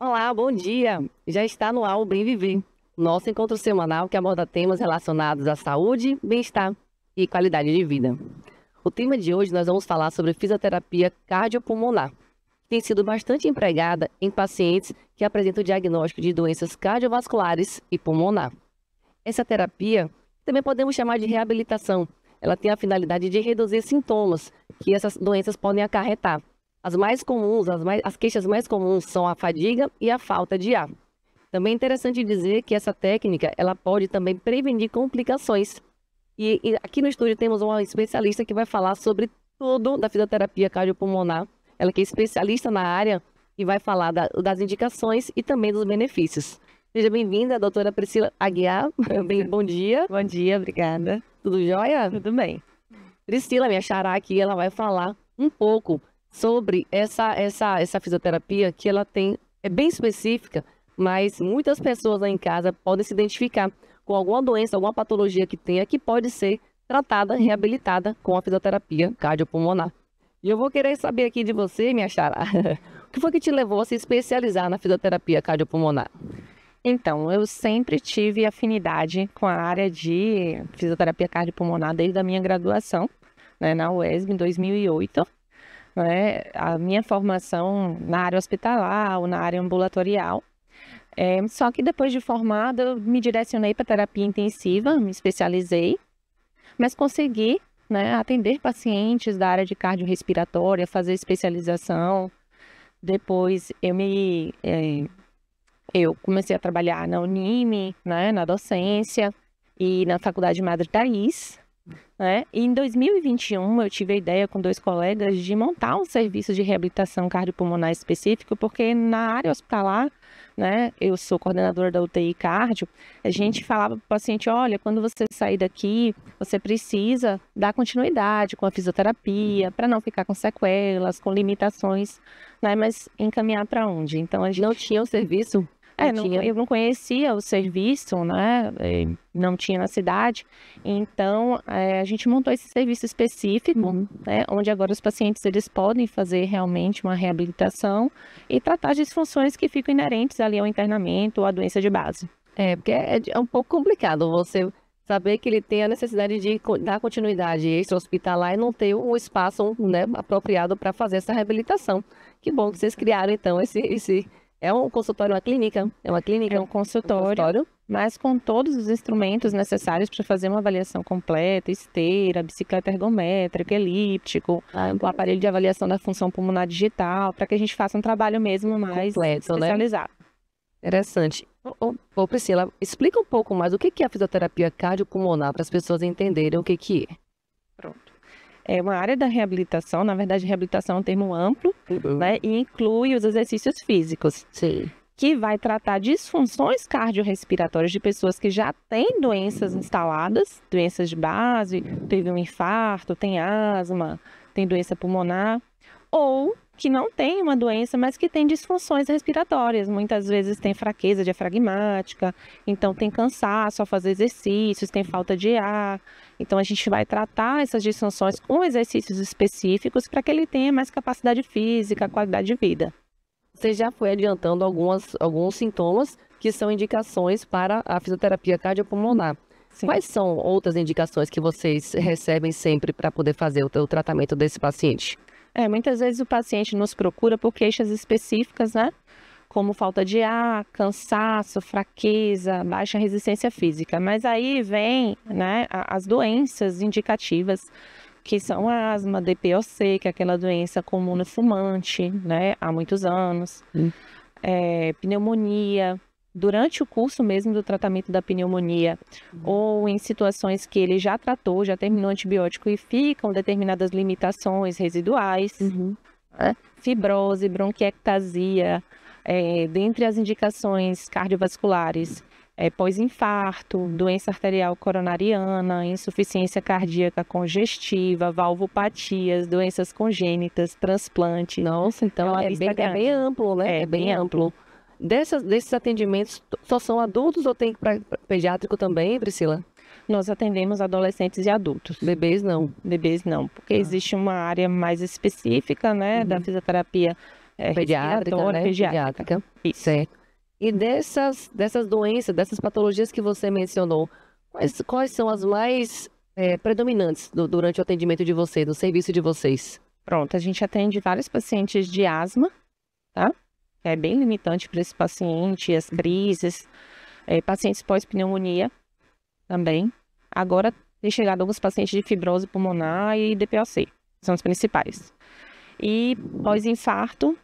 Olá, bom dia! Já está no ar o Bem Viver, nosso encontro semanal que aborda temas relacionados à saúde, bem-estar e qualidade de vida. O tema de hoje nós vamos falar sobre fisioterapia cardiopulmonar, que tem sido bastante empregada em pacientes que apresentam diagnóstico de doenças cardiovasculares e pulmonar. Essa terapia também podemos chamar de reabilitação. Ela tem a finalidade de reduzir sintomas que essas doenças podem acarretar. As mais comuns, as queixas mais comuns são a fadiga e a falta de ar. Também é interessante dizer que essa técnica, ela pode também prevenir complicações. E aqui no estúdio temos uma especialista que vai falar sobre tudo da fisioterapia cardiopulmonar. Ela que é especialista na área e vai falar das indicações e também dos benefícios. Seja bem-vinda, doutora Priscila Aguiar. Bom dia. Bom dia, obrigada. Tudo jóia? Tudo bem. Priscila, minha xará aqui, ela vai falar um pouco sobre essa fisioterapia que ela tem, é bem específica, mas muitas pessoas lá em casa podem se identificar com alguma doença, alguma patologia que tenha, que pode ser tratada, reabilitada com a fisioterapia cardiopulmonar. E eu vou querer saber aqui de você, minha xará, o que foi que te levou a se especializar na fisioterapia cardiopulmonar? Então, eu sempre tive afinidade com a área de fisioterapia cardiopulmonar desde a minha graduação, né, na UESB, em 2008. Né, a minha formação na área hospitalar ou na área ambulatorial. Só que depois de formada, eu me direcionei para terapia intensiva, me especializei, mas consegui, né, atender pacientes da área de cardiorrespiratória, fazer especialização. Depois eu comecei a trabalhar na Unime, né, na docência e na Faculdade Madre Thaís. E em 2021 eu tive a ideia com 2 colegas de montar um serviço de reabilitação cardiopulmonar específico, porque na área hospitalar, né, eu sou coordenadora da UTI cardio, a gente falava para o paciente, olha, quando você sair daqui, você precisa dar continuidade com a fisioterapia, para não ficar com sequelas, com limitações, né, mas encaminhar para onde? Então a gente não tinha o serviço? Eu não conhecia o serviço, né? Não tinha na cidade, então a gente montou esse serviço específico, né? Onde agora os pacientes eles podem fazer realmente uma reabilitação e tratar as disfunções que ficam inerentes ali ao internamento ou à doença de base. Porque é um pouco complicado você saber que ele tem a necessidade de dar continuidade extra-hospitalar e não ter um espaço, né, apropriado para fazer essa reabilitação. Que bom que vocês criaram, então, esse... É um consultório, uma clínica? É uma clínica? É um consultório, mas com todos os instrumentos necessários para fazer uma avaliação completa, esteira, bicicleta ergométrica, elíptico, o aparelho de avaliação da função pulmonar digital, para que a gente faça um trabalho mesmo mais completo, especializado. Né? Interessante. Ô, Priscila, explica um pouco mais o que é a fisioterapia cardiopulmonar para as pessoas entenderem o que é. Pronto. é uma área da reabilitação. Na verdade, reabilitação é um termo amplo, né? E inclui os exercícios físicos. Sim. Que vai tratar disfunções cardiorrespiratórias de pessoas que já têm doenças instaladas, doenças de base, teve um infarto, tem asma, tem doença pulmonar, ou que não tem uma doença, mas que tem disfunções respiratórias. Muitas vezes tem fraqueza diafragmática, então tem cansaço ao fazer exercícios, tem falta de ar. Então a gente vai tratar essas disfunções com exercícios específicos para que ele tenha mais capacidade física, qualidade de vida. Você já foi adiantando alguns sintomas que são indicações para a fisioterapia cardiopulmonar. Sim. Quais são outras indicações que vocês recebem sempre para poder fazer o tratamento desse paciente? Muitas vezes o paciente nos procura por queixas específicas, né? Como falta de ar, cansaço, fraqueza, baixa resistência física. Mas aí vem, né, as doenças indicativas, que são a asma, DPOC, que é aquela doença comum no fumante, né, há muitos anos. Pneumonia, durante o curso mesmo do tratamento da pneumonia, ou em situações que ele já tratou, já terminou antibiótico e ficam determinadas limitações residuais, né? Fibrose, bronquiectasia, dentre as indicações cardiovasculares, pós-infarto, doença arterial coronariana, insuficiência cardíaca congestiva, valvopatias, doenças congênitas, transplante. Nossa, então é bem amplo, né? É bem amplo. Desses atendimentos, só são adultos ou tem para pediátrico também, Priscila? Nós atendemos adolescentes e adultos. Bebês não? Bebês não, porque existe uma área mais específica, né, da fisioterapia pediátrica, né? Pediátrica. Isso. Certo. E dessas doenças, dessas patologias que você mencionou, quais são as mais predominantes durante o atendimento de vocês, do serviço de vocês? Pronto, a gente atende vários pacientes de asma, tá? É bem limitante para esse paciente, as crises, pacientes pós-pneumonia também. Agora tem chegado alguns pacientes de fibrose pulmonar e DPOC, são os principais. E pós-infarto,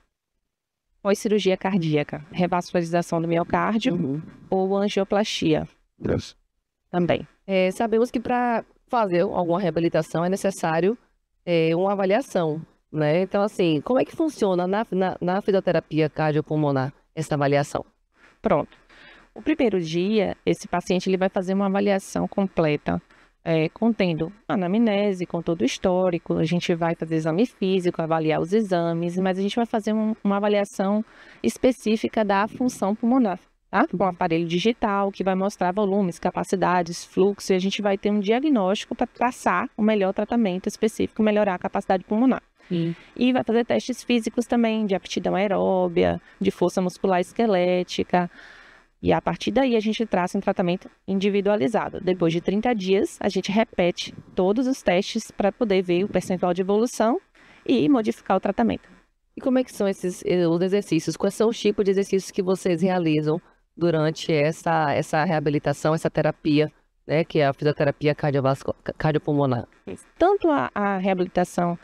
pós-cirurgia cardíaca, revascularização do miocárdio ou angioplastia também. Sabemos que para fazer alguma reabilitação é necessário uma avaliação, né? Então, assim, como é que funciona na fisioterapia cardiopulmonar essa avaliação? Pronto. O primeiro dia, esse paciente ele vai fazer uma avaliação completa, contendo anamnese, com todo o histórico. A gente vai fazer exame físico, avaliar os exames, mas a gente vai fazer uma avaliação específica da função pulmonar, tá? Com um aparelho digital que vai mostrar volumes, capacidades, fluxo, e a gente vai ter um diagnóstico para traçar o melhor tratamento específico, melhorar a capacidade pulmonar. E vai fazer testes físicos também, de aptidão aeróbia, de força muscular esquelética. E a partir daí a gente traça um tratamento individualizado. Depois de 30 dias, a gente repete todos os testes para poder ver o percentual de evolução e modificar o tratamento. E como é que são os exercícios? Quais são os tipos de exercícios que vocês realizam durante essa reabilitação, essa terapia, né, que é a fisioterapia cardiopulmonar? Tanto a reabilitação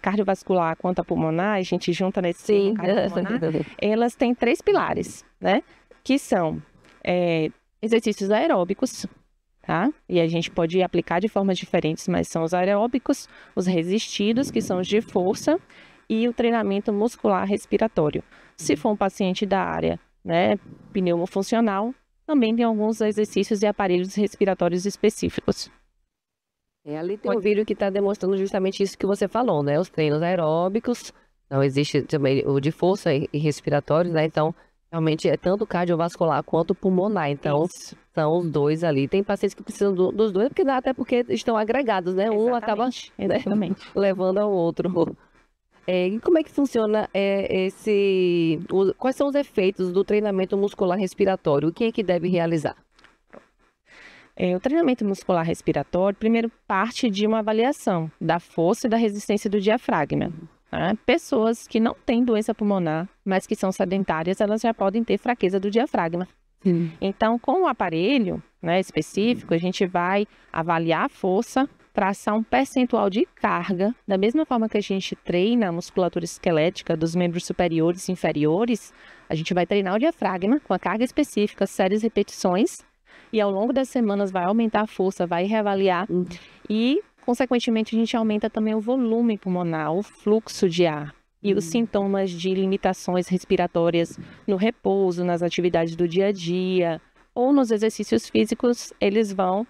cardiovascular quanto a pulmonar, a gente junta nesse cardiopulmonar, elas têm 3 pilares, né? Que são exercícios aeróbicos, tá? E a gente pode aplicar de formas diferentes, mas são os aeróbicos, os resistidos, que são os de força, e o treinamento muscular respiratório. Se for um paciente da área, né, pneumofuncional, também tem alguns exercícios e aparelhos respiratórios específicos. Ali tem um vídeo que está demonstrando justamente isso que você falou, né? Os treinos aeróbicos, então existe também o de força e respiratórios, né? Então, realmente é tanto cardiovascular quanto pulmonar. Então, são os dois ali. Tem pacientes que precisam dos dois, até porque estão agregados, né? Um acaba levando ao outro. E como é que funciona quais são os efeitos do treinamento muscular respiratório? Quem é que deve realizar? O treinamento muscular respiratório, primeiro, parte de uma avaliação da força e da resistência do diafragma. Pessoas que não têm doença pulmonar, mas que são sedentárias, elas já podem ter fraqueza do diafragma. Então, com o aparelho, né, específico, a gente vai avaliar a força, traçar um percentual de carga, da mesma forma que a gente treina a musculatura esquelética dos membros superiores e inferiores, a gente vai treinar o diafragma com a carga específica, séries repetições, e ao longo das semanas vai aumentar a força, vai reavaliar, e consequentemente, a gente aumenta também o volume pulmonar, o fluxo de ar. E os sintomas de limitações respiratórias no repouso, nas atividades do dia a dia, ou nos exercícios físicos, eles vão,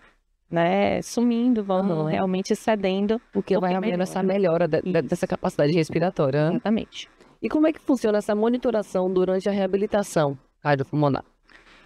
né, sumindo, vão realmente cedendo. Porque vai havendo essa melhora dessa capacidade respiratória. Né? Exatamente. E como é que funciona essa monitoração durante a reabilitação cardiopulmonar?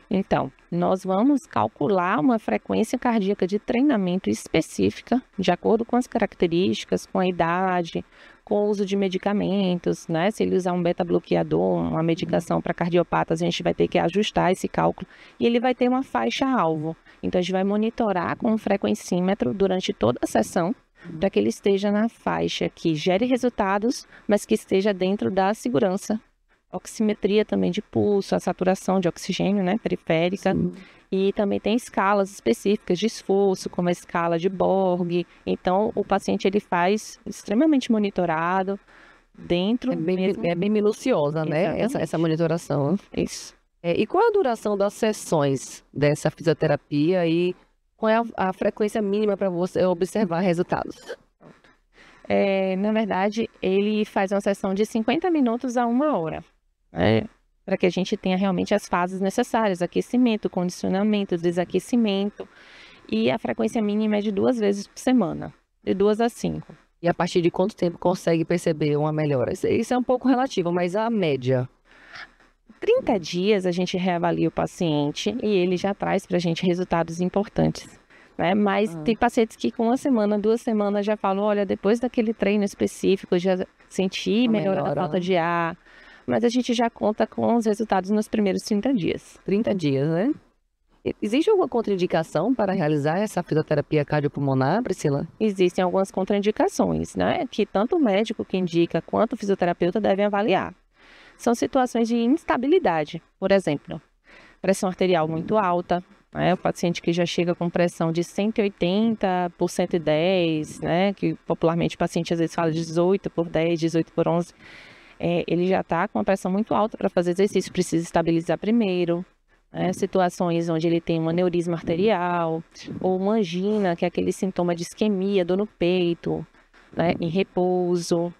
Então, nós vamos calcular uma frequência cardíaca de treinamento específica, de acordo com as características, com a idade, com o uso de medicamentos, né? Se ele usar um beta-bloqueador, uma medicação para cardiopatas, a gente vai ter que ajustar esse cálculo e ele vai ter uma faixa-alvo. Então, a gente vai monitorar com um frequencímetro durante toda a sessão, para que ele esteja na faixa que gere resultados, mas que esteja dentro da segurança. Oximetria também de pulso, a saturação de oxigênio, né, periférica. Sim. E também tem escalas específicas de esforço, como a escala de Borg. Então, o paciente ele faz extremamente monitorado dentro É bem minuciosa, né, essa monitoração. Isso. E qual é a duração das sessões dessa fisioterapia e qual é a frequência mínima para você observar resultados? Na verdade, ele faz uma sessão de 50 minutos a 1 hora. Para que a gente tenha realmente as fases necessárias, aquecimento, condicionamento, desaquecimento, e a frequência mínima é de 2 vezes por semana, de 2 a 5. E a partir de quanto tempo consegue perceber uma melhora? Isso é um pouco relativo, mas a média? 30 dias a gente reavalia o paciente e ele já traz para a gente resultados importantes. Né? Mas tem pacientes que com 1 semana, 2 semanas já falam, olha, depois daquele treino específico, eu já senti melhora da falta de ar. Mas a gente já conta com os resultados nos primeiros 30 dias. 30 dias, né? Existe alguma contraindicação para realizar essa fisioterapia cardiopulmonar, Priscila? Existem algumas contraindicações, né? Que tanto o médico que indica quanto o fisioterapeuta devem avaliar. São situações de instabilidade, por exemplo, pressão arterial muito alta, né? O paciente que já chega com pressão de 180 por 110, né? Que popularmente o paciente às vezes fala 18 por 10, 18 por 11. Ele já está com uma pressão muito alta para fazer exercício, precisa estabilizar primeiro. Situações onde ele tem um aneurisma arterial, ou uma angina, que é aquele sintoma de isquemia, dor no peito, né, em repouso.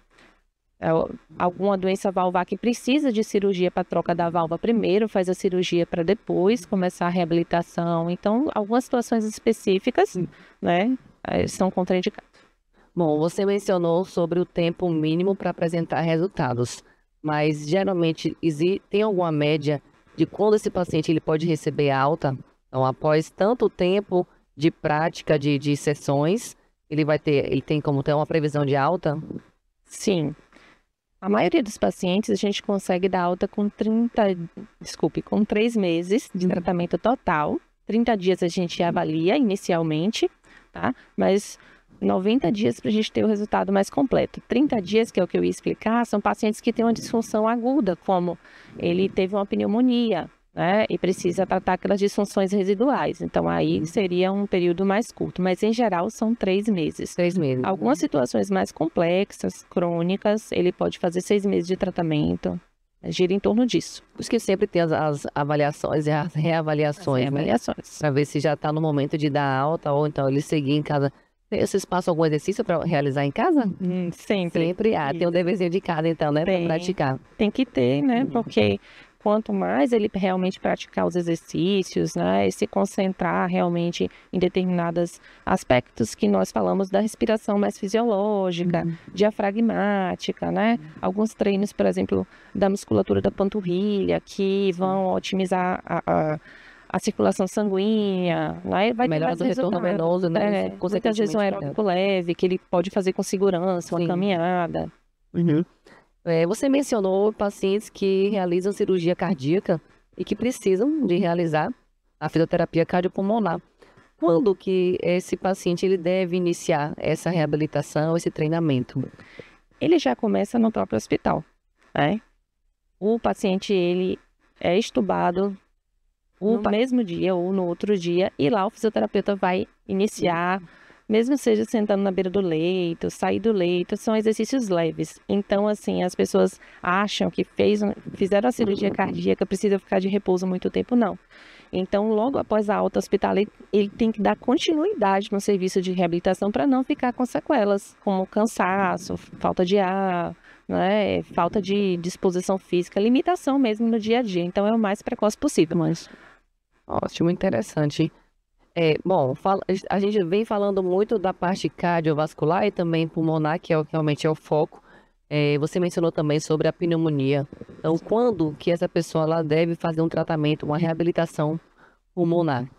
Alguma doença valvar que precisa de cirurgia para troca da válvula primeiro, faz a cirurgia para depois começar a reabilitação. Então, algumas situações específicas, né, são contraindicadas. Bom, você mencionou sobre o tempo mínimo para apresentar resultados, mas geralmente tem alguma média de quando esse paciente ele pode receber alta? Então, após tanto tempo de prática de sessões, ele tem como ter uma previsão de alta? Sim. A maioria dos pacientes a gente consegue dar alta com 3 meses de tratamento total. 30 dias a gente avalia inicialmente, tá? Mas 90 dias para a gente ter o resultado mais completo. 30 dias, que é o que eu ia explicar, são pacientes que têm uma disfunção aguda, como ele teve uma pneumonia, né, e precisa tratar aquelas disfunções residuais. Então, aí seria um período mais curto, mas em geral são 3 meses. 3 meses. Algumas situações mais complexas, crônicas, ele pode fazer 6 meses de tratamento. Gira em torno disso. Por isso que sempre tem as avaliações e as reavaliações, né? Para ver se já está no momento de dar alta ou então ele seguir em casa. Vocês passam algum exercício para realizar em casa? Sempre. Sempre. Tem um deverzinho de casa, então, né? Para praticar. Tem que ter, né? Porque quanto mais ele realmente praticar os exercícios, né? E se concentrar realmente em determinados aspectos que nós falamos da respiração mais fisiológica, diafragmática, né? Alguns treinos, por exemplo, da musculatura da panturrilha, que vão otimizar a circulação sanguínea, né? Vai melhora do retorno venoso, né? Muitas vezes um aeróbico leve, que ele pode fazer com segurança, uma caminhada. Você mencionou pacientes que realizam cirurgia cardíaca e que precisam de realizar a fisioterapia cardiopulmonar. Quando que esse paciente ele deve iniciar essa reabilitação, esse treinamento? Ele já começa no próprio hospital, né? O paciente, ele é estubado no mesmo dia ou no outro dia, e lá o fisioterapeuta vai iniciar, mesmo seja sentando na beira do leito, sair do leito, são exercícios leves. Então, assim, as pessoas acham que fizeram a cirurgia cardíaca, precisa ficar de repouso muito tempo, não. Então, logo após a alta hospitalar, ele tem que dar continuidade no serviço de reabilitação para não ficar com sequelas, como cansaço, falta de ar, né, falta de disposição física, limitação mesmo no dia a dia. Então, é o mais precoce possível. Mas, ótimo, interessante. Bom, a gente vem falando muito da parte cardiovascular e também pulmonar, que realmente é o foco. Você mencionou também sobre a pneumonia. Então, quando que essa pessoa ela deve fazer um tratamento, uma reabilitação pulmonar?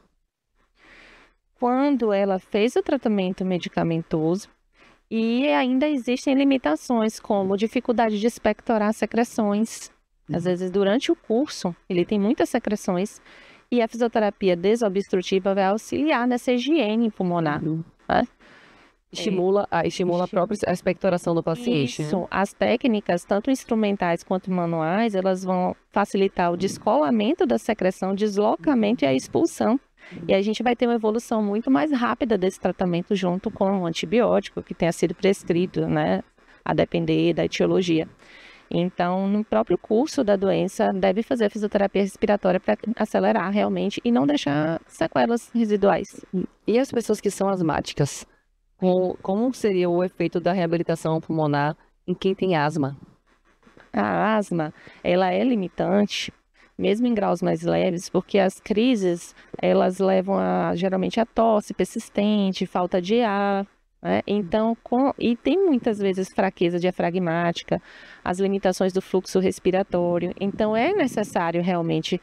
Quando ela fez o tratamento medicamentoso e ainda existem limitações, como dificuldade de expectorar secreções. Às vezes, durante o curso, ele tem muitas secreções e a fisioterapia desobstrutiva vai auxiliar nessa higiene pulmonar. Né? Estimula a própria expectoração do paciente. Isso. Né? As técnicas, tanto instrumentais quanto manuais, elas vão facilitar o descolamento da secreção, deslocamento e a expulsão. E a gente vai ter uma evolução muito mais rápida desse tratamento junto com o antibiótico que tenha sido prescrito, né? A depender da etiologia. Então, no próprio curso da doença, deve fazer a fisioterapia respiratória para acelerar realmente e não deixar sequelas residuais. E as pessoas que são asmáticas? Como seria o efeito da reabilitação pulmonar em quem tem asma? A asma, ela é limitante, mesmo em graus mais leves, porque as crises, elas levam geralmente a tosse persistente, falta de ar, né? Então, e tem muitas vezes fraqueza diafragmática, as limitações do fluxo respiratório. Então, é necessário realmente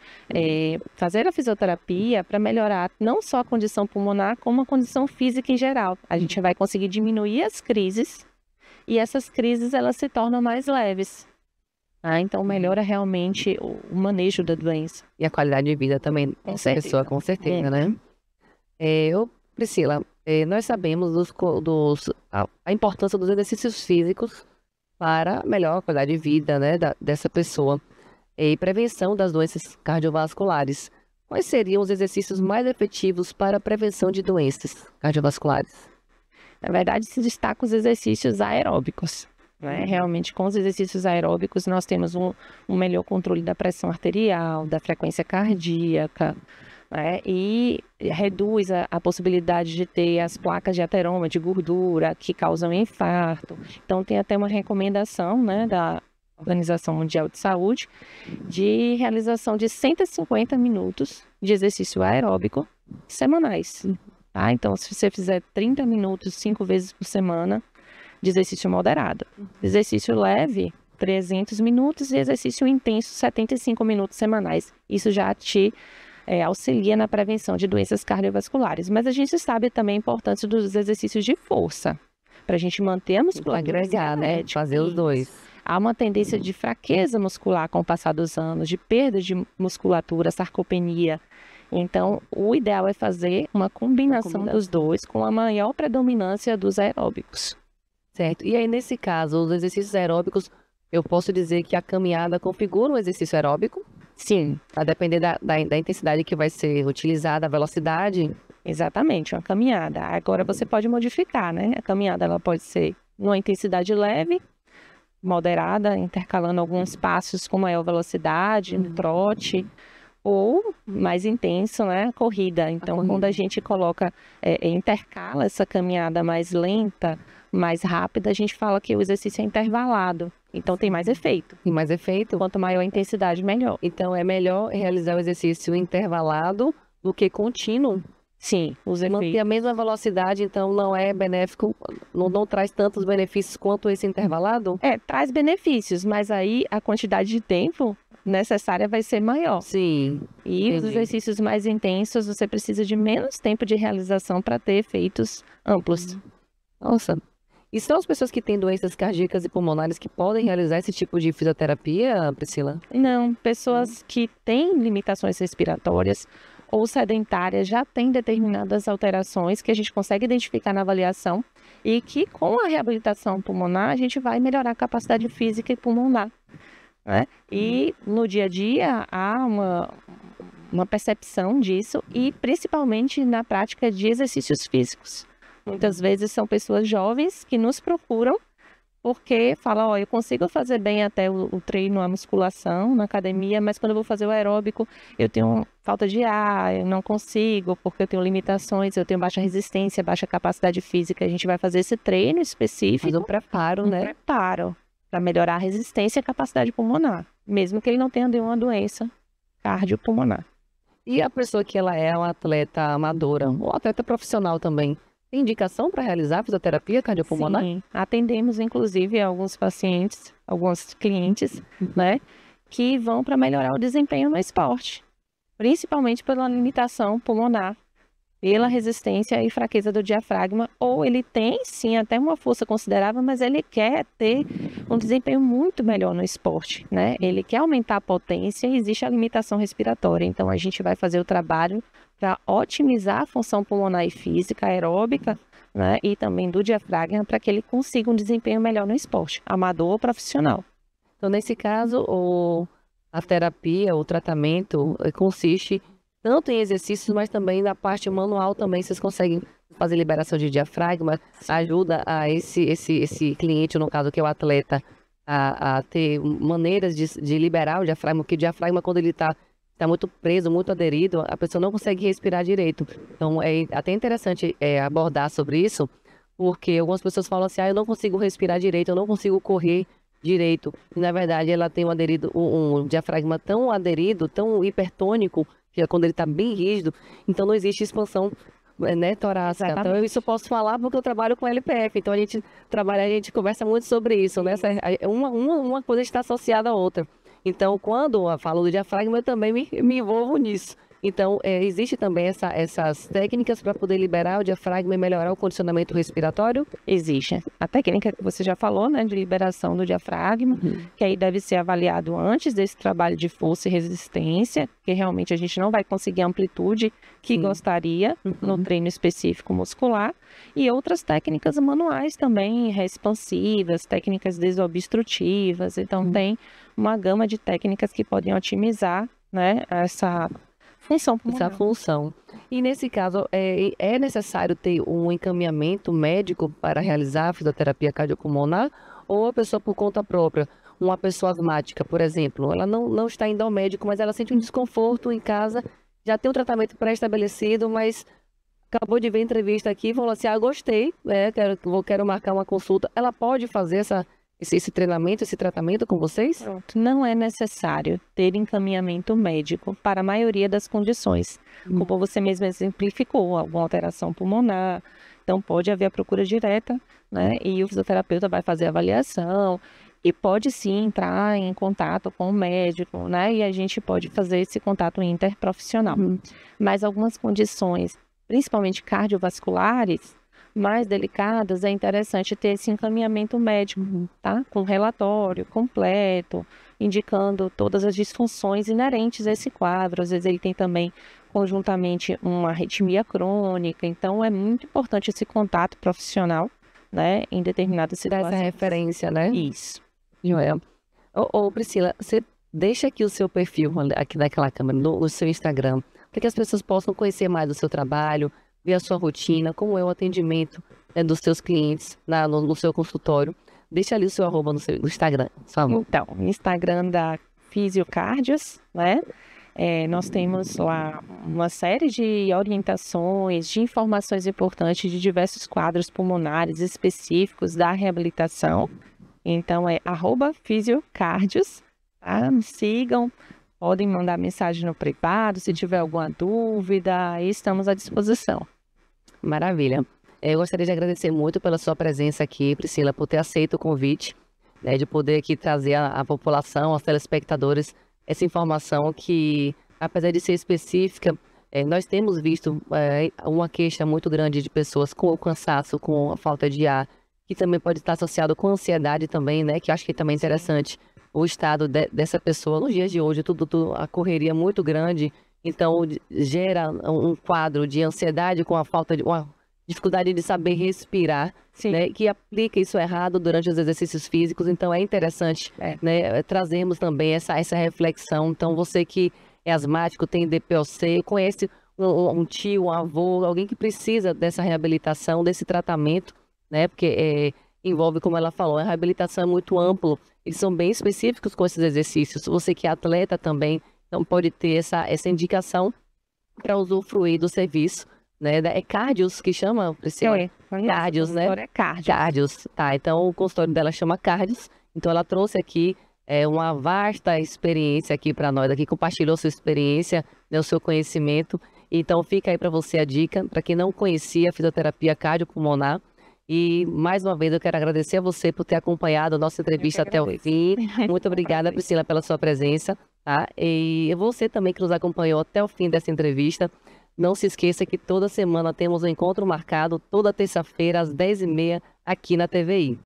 fazer a fisioterapia para melhorar não só a condição pulmonar, como a condição física em geral. A gente vai conseguir diminuir as crises e essas crises elas se tornam mais leves. Então, melhora realmente o manejo da doença. E a qualidade de vida também dessa pessoa, com certeza, né? Priscila, nós sabemos a importância dos exercícios físicos para melhor qualidade de vida, né, dessa pessoa. E prevenção das doenças cardiovasculares. Quais seriam os exercícios mais efetivos para a prevenção de doenças cardiovasculares? Na verdade, se destacam os exercícios aeróbicos. Né? Realmente, com os exercícios aeróbicos, nós temos um melhor controle da pressão arterial, da frequência cardíaca, né? E reduz a possibilidade de ter as placas de ateroma, de gordura, que causam infarto. Então, tem até uma recomendação, né, da Organização Mundial de Saúde de realização de 150 minutos de exercício aeróbico semanais. Tá? Então, se você fizer 30 minutos 5 vezes por semana, de exercício moderado. Exercício leve, 300 minutos e exercício intenso, 75 minutos semanais. Isso já te auxilia na prevenção de doenças cardiovasculares. Mas a gente sabe também a importância dos exercícios de força, para a gente manter a musculatura. Agregar, né? Fazer os dois. Há uma tendência de fraqueza muscular com o passar dos anos, de perda de musculatura, sarcopenia. Então, o ideal é fazer uma combinação dos dois com a maior predominância dos aeróbicos. Certo. E aí, nesse caso, os exercícios aeróbicos, eu posso dizer que a caminhada configura um exercício aeróbico? Sim. A depender da intensidade que vai ser utilizada, a velocidade? Exatamente, uma caminhada. Agora, você pode modificar, né? A caminhada, ela pode ser numa intensidade leve, moderada, intercalando alguns passos com maior velocidade, no trote, ou mais intenso, né? Corrida. Então, quando a gente intercala essa caminhada mais lenta, mais rápida, a gente fala que o exercício é intervalado. Então, tem mais efeito. Tem mais efeito? Quanto maior a intensidade, melhor. Então, é melhor realizar o exercício intervalado do que contínuo? Sim, os efeitos. Manter a mesma velocidade, então, não é benéfico, não traz tantos benefícios quanto esse intervalado? Traz benefícios, mas aí a quantidade de tempo necessária vai ser maior. Sim. E os exercícios mais intensos, você precisa de menos tempo de realização para ter efeitos amplos. Nossa. E são as pessoas que têm doenças cardíacas e pulmonares que podem realizar esse tipo de fisioterapia, Priscila? Não, pessoas que têm limitações respiratórias ou sedentárias já têm determinadas alterações que a gente consegue identificar na avaliação e que com a reabilitação pulmonar a gente vai melhorar a capacidade física e pulmonar. Né? E no dia a dia há uma percepção disso e principalmente na prática de exercícios físicos. Muitas vezes são pessoas jovens que nos procuram porque fala, ó, eu consigo fazer bem até o treino, a musculação na academia, mas quando eu vou fazer o aeróbico, eu tenho falta de ar, eu não consigo, porque eu tenho limitações, eu tenho baixa resistência, baixa capacidade física. A gente vai fazer esse treino específico. Mas um preparo, né? Preparo para melhorar a resistência e a capacidade pulmonar, mesmo que ele não tenha nenhuma doença cardiopulmonar. E a pessoa que ela é uma atleta amadora, ou atleta profissional também, tem indicação para realizar fisioterapia cardiopulmonar? Sim, atendemos inclusive alguns pacientes, alguns clientes, né, que vão para melhorar o desempenho no esporte, principalmente pela limitação pulmonar, pela resistência e fraqueza do diafragma, ou ele tem sim até uma força considerável, mas ele quer ter um desempenho muito melhor no esporte, né? Ele quer aumentar a potência e existe a limitação respiratória, então a gente vai fazer o trabalho para otimizar a função pulmonar e física, aeróbica, né? E também do diafragma, para que ele consiga um desempenho melhor no esporte, amador ou profissional. Então, nesse caso, a terapia, o tratamento consiste tanto em exercícios, mas também na parte manual também. Vocês conseguem fazer liberação de diafragma, ajuda a esse cliente, no caso que é o atleta, a ter maneiras de liberar o diafragma, porque o diafragma, quando ele está muito preso, muito aderido, a pessoa não consegue respirar direito. Então, é até interessante abordar sobre isso, porque algumas pessoas falam assim, eu não consigo respirar direito, eu não consigo correr direito. E, na verdade, ela tem um diafragma tão aderido, tão hipertônico, que é quando ele está bem rígido, então não existe expansão, né, torácica. Exatamente. Então, isso eu posso falar porque eu trabalho com LPF, então a gente conversa muito sobre isso, né? Uma coisa está associada à outra. Então, quando eu falo do diafragma, eu também me envolvo nisso. Então, existe também essas técnicas para poder liberar o diafragma e melhorar o condicionamento respiratório? Existe. A técnica que você já falou, né, de liberação do diafragma, que aí deve ser avaliado antes desse trabalho de força e resistência, que realmente a gente não vai conseguir a amplitude que gostaria no treino específico muscular, e outras técnicas manuais também, expansivas, técnicas desobstrutivas. Então, tem uma gama de técnicas que podem otimizar, né, essa função pulmonar. Essa função. E nesse caso, é necessário ter um encaminhamento médico para realizar a fisioterapia cardiopulmonar, ou a pessoa por conta própria? Uma pessoa asmática, por exemplo, ela não está indo ao médico, mas ela sente um desconforto em casa, já tem um tratamento pré-estabelecido, mas acabou de ver a entrevista aqui e falou assim, gostei, quero marcar uma consulta. Ela pode fazer esse treinamento, esse tratamento com vocês? Pronto. Não é necessário ter encaminhamento médico para a maioria das condições. Como você mesmo exemplificou, alguma alteração pulmonar, então pode haver a procura direta, né? E o fisioterapeuta vai fazer a avaliação e pode sim entrar em contato com o médico, né? E a gente pode fazer esse contato interprofissional. Mas algumas condições, principalmente cardiovasculares, mais delicadas, é interessante ter esse encaminhamento médico, tá? Com relatório completo, indicando todas as disfunções inerentes a esse quadro. Às vezes ele tem também, conjuntamente, uma arritmia crônica. Então, é muito importante esse contato profissional, né? Em determinadas situações. Essa referência, né? Isso. Joel. Priscila, você deixa aqui o seu perfil, aqui naquela câmera, no seu Instagram, para que as pessoas possam conhecer mais do seu trabalho, ver a sua rotina, como é o atendimento, né, dos seus clientes no seu consultório. Deixa ali o seu arroba no Instagram, por favor. Então, Instagram da Fisiocardios, né? Nós temos lá uma série de orientações, de informações importantes de diversos quadros pulmonares específicos da reabilitação. Então, é @Fisiocardios, tá? Me sigam. Podem mandar mensagem no privado, se tiver alguma dúvida, estamos à disposição. Maravilha. Eu gostaria de agradecer muito pela sua presença aqui, Priscila, por ter aceito o convite, né, de poder aqui trazer à população, aos telespectadores, essa informação que, apesar de ser específica, nós temos visto uma queixa muito grande de pessoas com o cansaço, com a falta de ar, que também pode estar associado com ansiedade também, né, que eu acho que também é interessante. O estado dessa pessoa, nos dias de hoje, a correria muito grande, então gera um quadro de ansiedade com a falta de uma dificuldade de saber respirar, né, que aplica isso errado durante os exercícios físicos. Então é interessante, né, trazermos também essa reflexão. Então você que é asmático, tem DPOC, conhece um tio, um avô, alguém que precisa dessa reabilitação, desse tratamento, né, porque envolve, como ela falou, a reabilitação é muito amplo, eles são bem específicos com esses exercícios. Você que é atleta também, então pode ter essa indicação para usufruir do serviço, né? É cardios que chama, Priscila? Cardios, né? É cardios. Cardios, tá. Então o consultório dela chama Cardios. Então ela trouxe aqui uma vasta experiência aqui para nós, aqui compartilhou sua experiência, né, o seu conhecimento. Então fica aí para você a dica, para quem não conhecia a fisioterapia cardiopulmonar. E mais uma vez eu quero agradecer a você por ter acompanhado a nossa entrevista até o fim. Muito obrigada, Priscila, pela sua presença, tá? E você também que nos acompanhou até o fim dessa entrevista. Não se esqueça que toda semana temos um encontro marcado, toda terça-feira, às 10h30, aqui na TVI.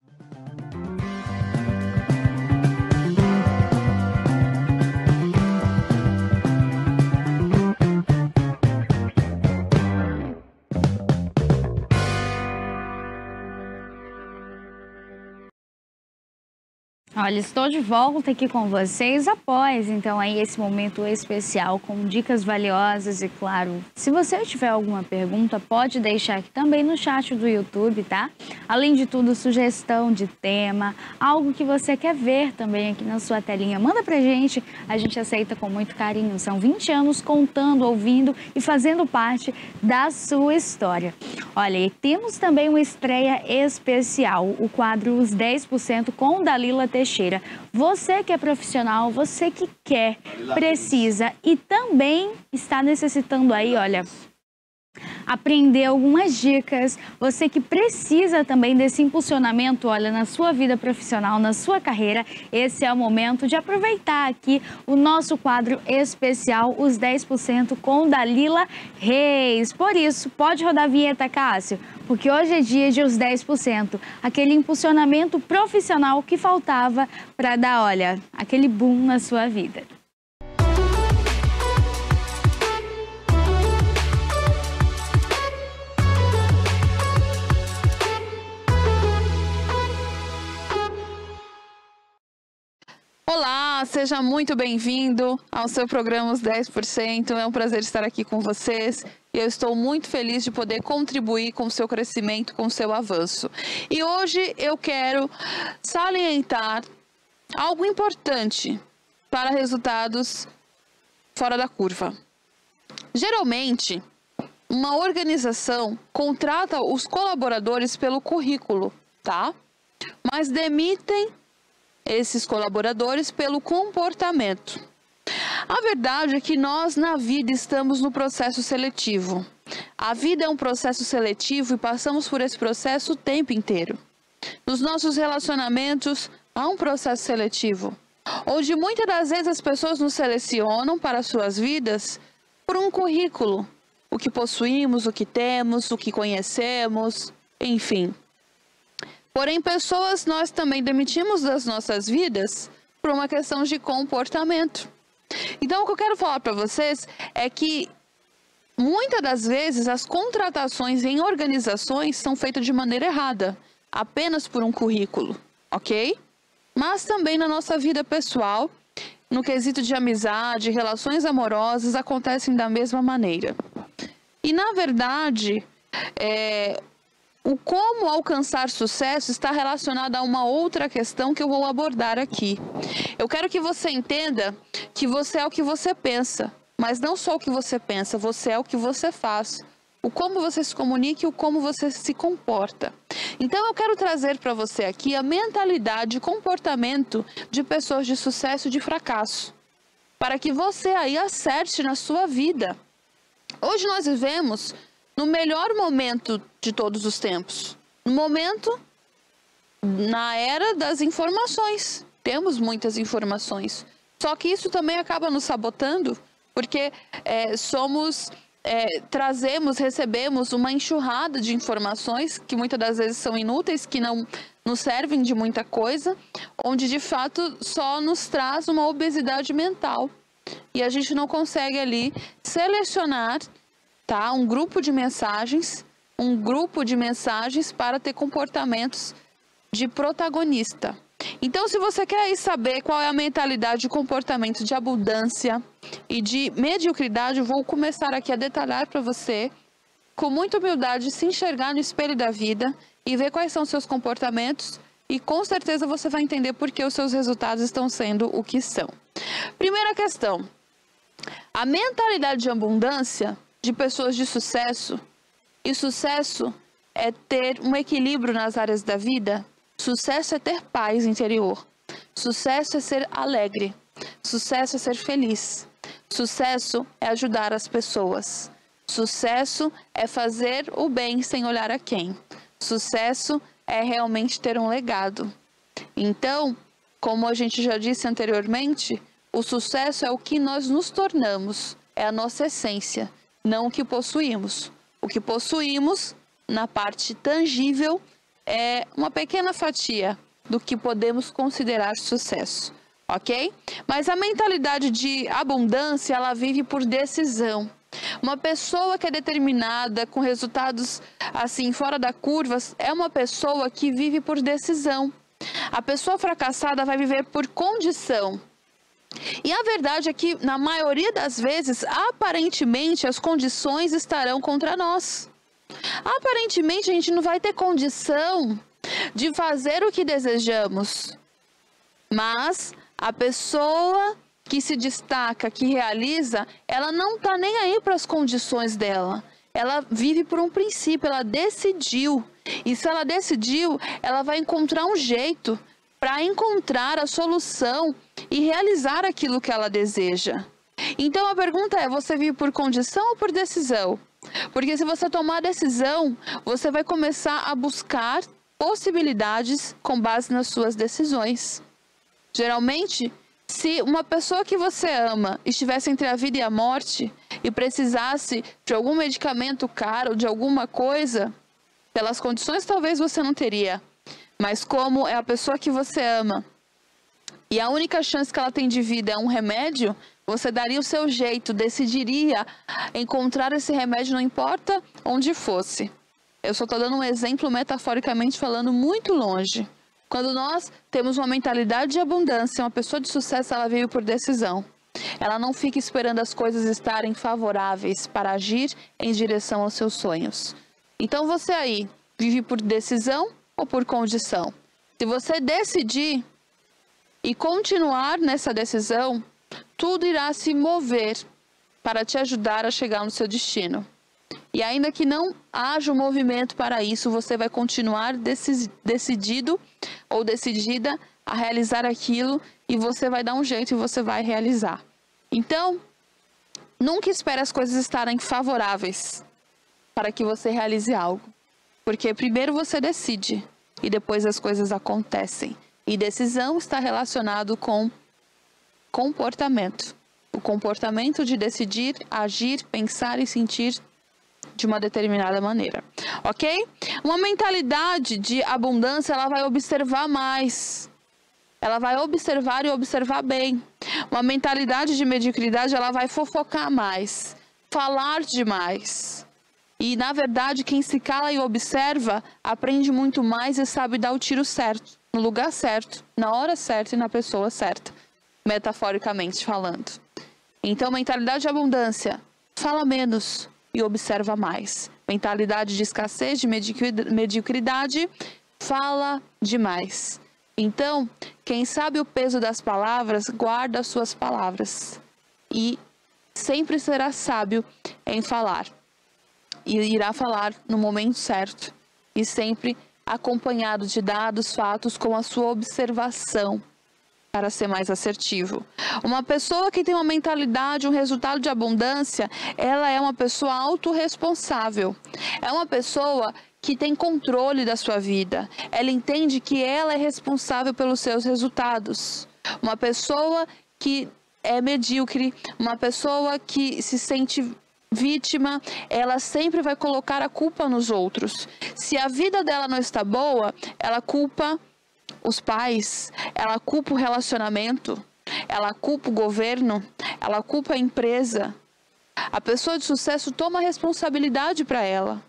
Olha, estou de volta aqui com vocês após, então, aí esse momento especial com dicas valiosas e, claro, se você tiver alguma pergunta, pode deixar aqui também no chat do YouTube, tá? Além de tudo, sugestão de tema, algo que você quer ver também aqui na sua telinha, manda pra gente, a gente aceita com muito carinho. São 20 anos contando, ouvindo e fazendo parte da sua história. Olha, e temos também uma estreia especial, o quadro Os 10% com Dalila Teixeira. Você que é profissional, você que quer, precisa e também está necessitando aí, olha, aprender algumas dicas, você que precisa também desse impulsionamento, olha, na sua vida profissional, na sua carreira, esse é o momento de aproveitar aqui o nosso quadro especial, Os 10% com Dalila Reis. Por isso, pode rodar a vinheta, Cássio, porque hoje é dia de Os 10%, aquele impulsionamento profissional que faltava para dar, olha, aquele boom na sua vida. Olá, seja muito bem-vindo ao seu programa Os 10%. É um prazer estar aqui com vocês. Eu estou muito feliz de poder contribuir com o seu crescimento, com o seu avanço. E hoje eu quero salientar algo importante para resultados fora da curva. Geralmente, uma organização contrata os colaboradores pelo currículo, tá? Mas demitem esses colaboradores pelo comportamento. A verdade é que nós na vida estamos no processo seletivo. A vida é um processo seletivo e passamos por esse processo o tempo inteiro. Nos nossos relacionamentos há um processo seletivo, onde muitas das vezes as pessoas nos selecionam para suas vidas por um currículo, o que possuímos, o que temos, o que conhecemos, enfim. Porém, pessoas nós também demitimos das nossas vidas por uma questão de comportamento. Então, o que eu quero falar para vocês é que muitas das vezes as contratações em organizações são feitas de maneira errada, apenas por um currículo, ok? Mas também na nossa vida pessoal, no quesito de amizade, relações amorosas, acontecem da mesma maneira. E, na verdade, o como alcançar sucesso está relacionado a uma outra questão que eu vou abordar aqui. Eu quero que você entenda que você é o que você pensa, mas não só o que você pensa, você é o que você faz. O como você se comunica e o como você se comporta. Então eu quero trazer para você aqui a mentalidade e comportamento de pessoas de sucesso e de fracasso, para que você aí acerte na sua vida. Hoje nós vivemos no melhor momento de todos os tempos. No momento, na era das informações. Temos muitas informações. Só que isso também acaba nos sabotando, porque recebemos uma enxurrada de informações que muitas das vezes são inúteis, que não nos servem de muita coisa, onde de fato só nos traz uma obesidade mental. E a gente não consegue ali selecionar, tá, um grupo de mensagens para ter comportamentos de protagonista. Então, se você quer aí saber qual é a mentalidade e comportamento de abundância e de mediocridade, eu vou começar aqui a detalhar para você, com muita humildade, se enxergar no espelho da vida e ver quais são os seus comportamentos e com certeza você vai entender por que os seus resultados estão sendo o que são. Primeira questão, a mentalidade de abundância de pessoas de sucesso, e sucesso é ter um equilíbrio nas áreas da vida, sucesso é ter paz interior, sucesso é ser alegre, sucesso é ser feliz, sucesso é ajudar as pessoas, sucesso é fazer o bem sem olhar a quem, sucesso é realmente ter um legado. Então, como a gente já disse anteriormente, o sucesso é o que nós nos tornamos, é a nossa essência, não o que possuímos. O que possuímos, na parte tangível, é uma pequena fatia do que podemos considerar sucesso, ok? Mas a mentalidade de abundância, ela vive por decisão. Uma pessoa que é determinada, com resultados assim, fora da curva, é uma pessoa que vive por decisão. A pessoa fracassada vai viver por condição. E a verdade é que, na maioria das vezes, aparentemente, as condições estarão contra nós. Aparentemente, a gente não vai ter condição de fazer o que desejamos. Mas a pessoa que se destaca, que realiza, ela não está nem aí para as condições dela. Ela vive por um princípio, ela decidiu. E se ela decidiu, ela vai encontrar um jeito para encontrar a solução e realizar aquilo que ela deseja. Então a pergunta é, você vive por condição ou por decisão? Porque se você tomar a decisão, você vai começar a buscar possibilidades com base nas suas decisões. Geralmente, se uma pessoa que você ama estivesse entre a vida e a morte e precisasse de algum medicamento caro, de alguma coisa, pelas condições talvez você não teria. Mas como é a pessoa que você ama e a única chance que ela tem de vida é um remédio, você daria o seu jeito, decidiria encontrar esse remédio, não importa onde fosse. Eu só estou dando um exemplo metaforicamente falando muito longe. Quando nós temos uma mentalidade de abundância, uma pessoa de sucesso, ela veio por decisão. Ela não fica esperando as coisas estarem favoráveis para agir em direção aos seus sonhos. Então você aí, vive por decisão ou por condição? Se você decidir e continuar nessa decisão, tudo irá se mover para te ajudar a chegar no seu destino. E ainda que não haja um movimento para isso, você vai continuar decidido ou decidida a realizar aquilo e você vai dar um jeito e você vai realizar. Então, nunca espere as coisas estarem favoráveis para que você realize algo. Porque primeiro você decide e depois as coisas acontecem. E decisão está relacionado com comportamento. O comportamento de decidir, agir, pensar e sentir de uma determinada maneira, ok? Uma mentalidade de abundância, ela vai observar mais. Ela vai observar e observar bem. Uma mentalidade de mediocridade, ela vai fofocar mais, falar demais. E, na verdade, quem se cala e observa, aprende muito mais e sabe dar o tiro certo, no lugar certo, na hora certa e na pessoa certa, metaforicamente falando. Então, mentalidade de abundância, fala menos e observa mais. Mentalidade de escassez, de mediocridade, fala demais. Então, quem sabe o peso das palavras, guarda as suas palavras. E sempre será sábio em falar. E irá falar no momento certo. E sempre acompanhado de dados, fatos, com a sua observação, para ser mais assertivo. Uma pessoa que tem uma mentalidade, um resultado de abundância, ela é uma pessoa autorresponsável. É uma pessoa que tem controle da sua vida. Ela entende que ela é responsável pelos seus resultados. Uma pessoa que é medíocre, uma pessoa que se sente vítima, ela sempre vai colocar a culpa nos outros. Se a vida dela não está boa, ela culpa os pais, ela culpa o relacionamento, ela culpa o governo, ela culpa a empresa. A pessoa de sucesso toma responsabilidade para ela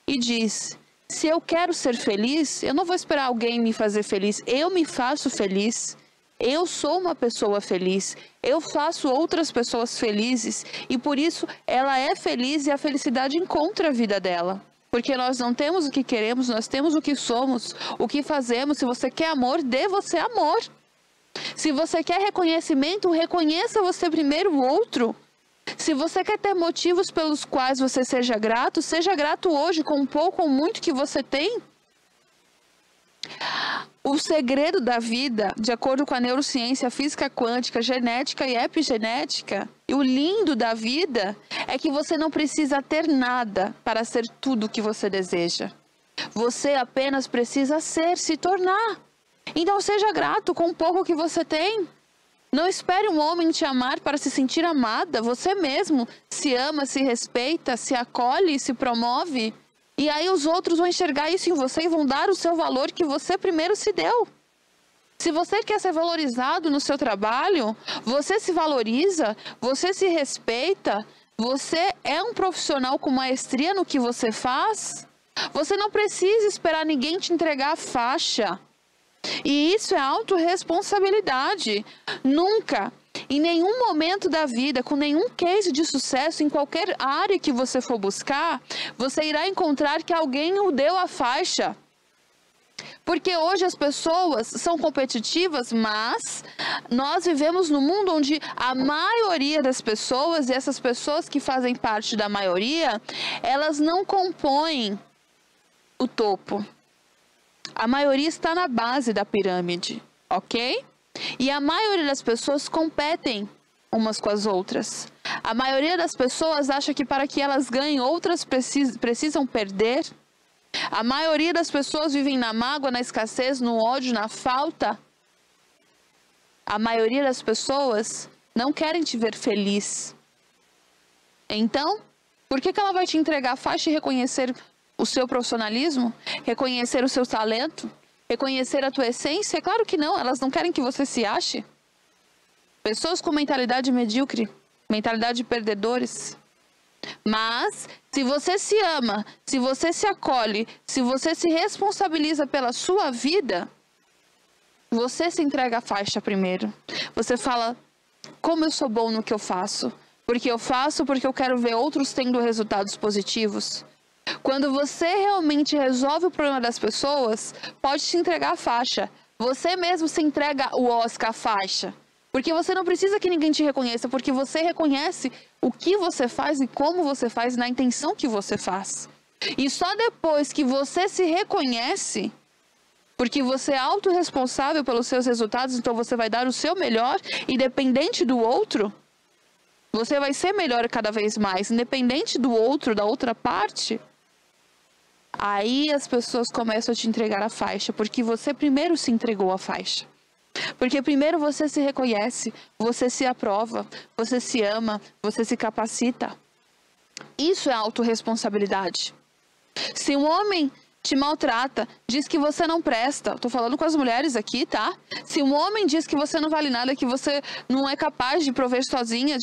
e diz: se eu quero ser feliz, eu não vou esperar alguém me fazer feliz, eu me faço feliz. Eu sou uma pessoa feliz, eu faço outras pessoas felizes e por isso ela é feliz e a felicidade encontra a vida dela. Porque nós não temos o que queremos, nós temos o que somos, o que fazemos. Se você quer amor, dê você amor. Se você quer reconhecimento, reconheça você primeiro o outro. Se você quer ter motivos pelos quais você seja grato hoje com um pouco ou muito que você tem. O segredo da vida, de acordo com a neurociência, a física quântica, genética e epigenética, e o lindo da vida é que você não precisa ter nada para ser tudo o que você deseja. Você apenas precisa ser, se tornar. Então seja grato com o pouco que você tem. Não espere um homem te amar para se sentir amada. Você mesmo se ama, se respeita, se acolhe, se promove. E aí os outros vão enxergar isso em você e vão dar o seu valor que você primeiro se deu. Se você quer ser valorizado no seu trabalho, você se valoriza, você se respeita, você é um profissional com maestria no que você faz. Você não precisa esperar ninguém te entregar a faixa. E isso é autorresponsabilidade. Nunca, em nenhum momento da vida, com nenhum case de sucesso, em qualquer área que você for buscar, você irá encontrar que alguém o deu a faixa. Porque hoje as pessoas são competitivas, mas nós vivemos num mundo onde a maioria das pessoas, e essas pessoas que fazem parte da maioria, elas não compõem o topo. A maioria está na base da pirâmide, ok? E a maioria das pessoas competem umas com as outras. A maioria das pessoas acha que para que elas ganhem, outras precisam perder. A maioria das pessoas vivem na mágoa, na escassez, no ódio, na falta. A maioria das pessoas não querem te ver feliz. Então, por que ela vai te entregar a faixa e reconhecer o seu profissionalismo, reconhecer o seu talento, reconhecer a tua essência? É claro que não, elas não querem que você se ache. Pessoas com mentalidade medíocre, mentalidade de perdedores. Mas, se você se ama, se você se acolhe, se você se responsabiliza pela sua vida, você se entrega a faixa primeiro. Você fala, como eu sou bom no que eu faço. Porque eu quero ver outros tendo resultados positivos. Quando você realmente resolve o problema das pessoas, pode te entregar a faixa. Você mesmo se entrega o Oscar, a faixa. Porque você não precisa que ninguém te reconheça, porque você reconhece o que você faz e como você faz, na intenção que você faz. E só depois que você se reconhece, porque você é autorresponsável pelos seus resultados, então você vai dar o seu melhor, independente do outro, você vai ser melhor cada vez mais, independente do outro, da outra parte. Aí as pessoas começam a te entregar a faixa, porque você primeiro se entregou a faixa. Porque primeiro você se reconhece, você se aprova, você se ama, você se capacita. Isso é autorresponsabilidade. Se um homem te maltrata, diz que você não presta, tô falando com as mulheres aqui, tá? Se um homem diz que você não vale nada, que você não é capaz de prover sozinha,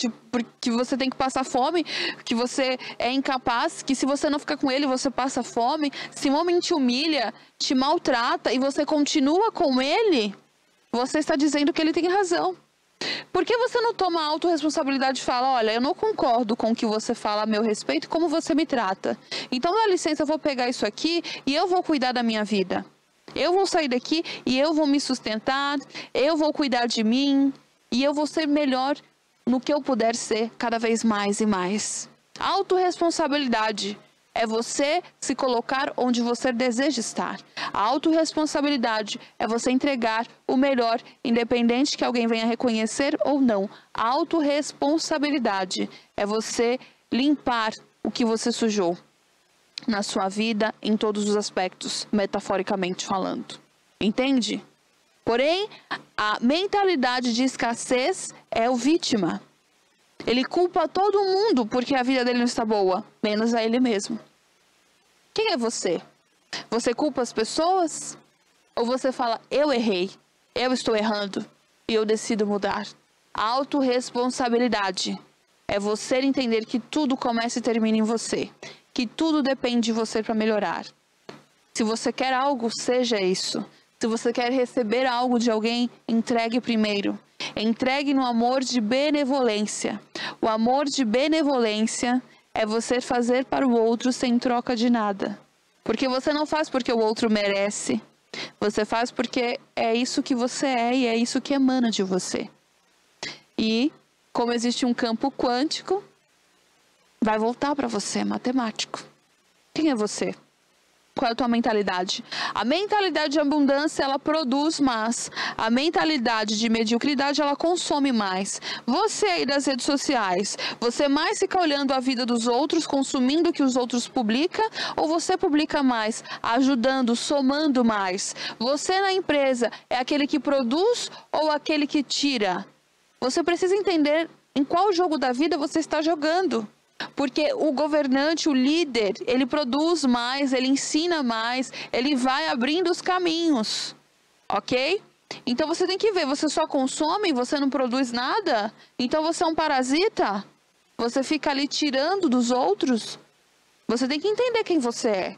que você tem que passar fome, que você é incapaz, que se você não ficar com ele, você passa fome. Se um homem te humilha, te maltrata e você continua com ele, você está dizendo que ele tem razão. Por que você não toma a autorresponsabilidade e fala, olha, eu não concordo com o que você fala a meu respeito e como você me trata. Então, dá licença, eu vou pegar isso aqui e eu vou cuidar da minha vida. Eu vou sair daqui e eu vou me sustentar, eu vou cuidar de mim e eu vou ser melhor no que eu puder ser cada vez mais e mais. Autorresponsabilidade é você se colocar onde você deseja estar. A autorresponsabilidade é você entregar o melhor, independente que alguém venha reconhecer ou não. A autorresponsabilidade é você limpar o que você sujou na sua vida, em todos os aspectos, metaforicamente falando. Entende? Porém, a mentalidade de escassez é o vítima. Ele culpa todo mundo porque a vida dele não está boa, menos a ele mesmo. Quem é você? Você culpa as pessoas? Ou você fala, eu errei, eu estou errando e eu decido mudar? A autorresponsabilidade é você entender que tudo começa e termina em você. Que tudo depende de você para melhorar. Se você quer algo, seja isso. Se você quer receber algo de alguém, entregue primeiro. Entregue no amor de benevolência. O amor de benevolência é você fazer para o outro sem troca de nada. Porque você não faz porque o outro merece. Você faz porque é isso que você é e é isso que emana de você. E, como existe um campo quântico, vai voltar para você, matemático. Quem é você? Qual é a tua mentalidade? A mentalidade de abundância, ela produz mais. A mentalidade de mediocridade, ela consome mais. Você aí das redes sociais, você mais fica olhando a vida dos outros, consumindo o que os outros publicam, ou você publica mais, ajudando, somando mais? Você na empresa é aquele que produz ou aquele que tira? Você precisa entender em qual jogo da vida você está jogando. Porque o governante, o líder, ele produz mais, ele ensina mais, ele vai abrindo os caminhos, ok? Então você tem que ver, você só consome, você não produz nada? Então você é um parasita? Você fica ali tirando dos outros? Você tem que entender quem você é.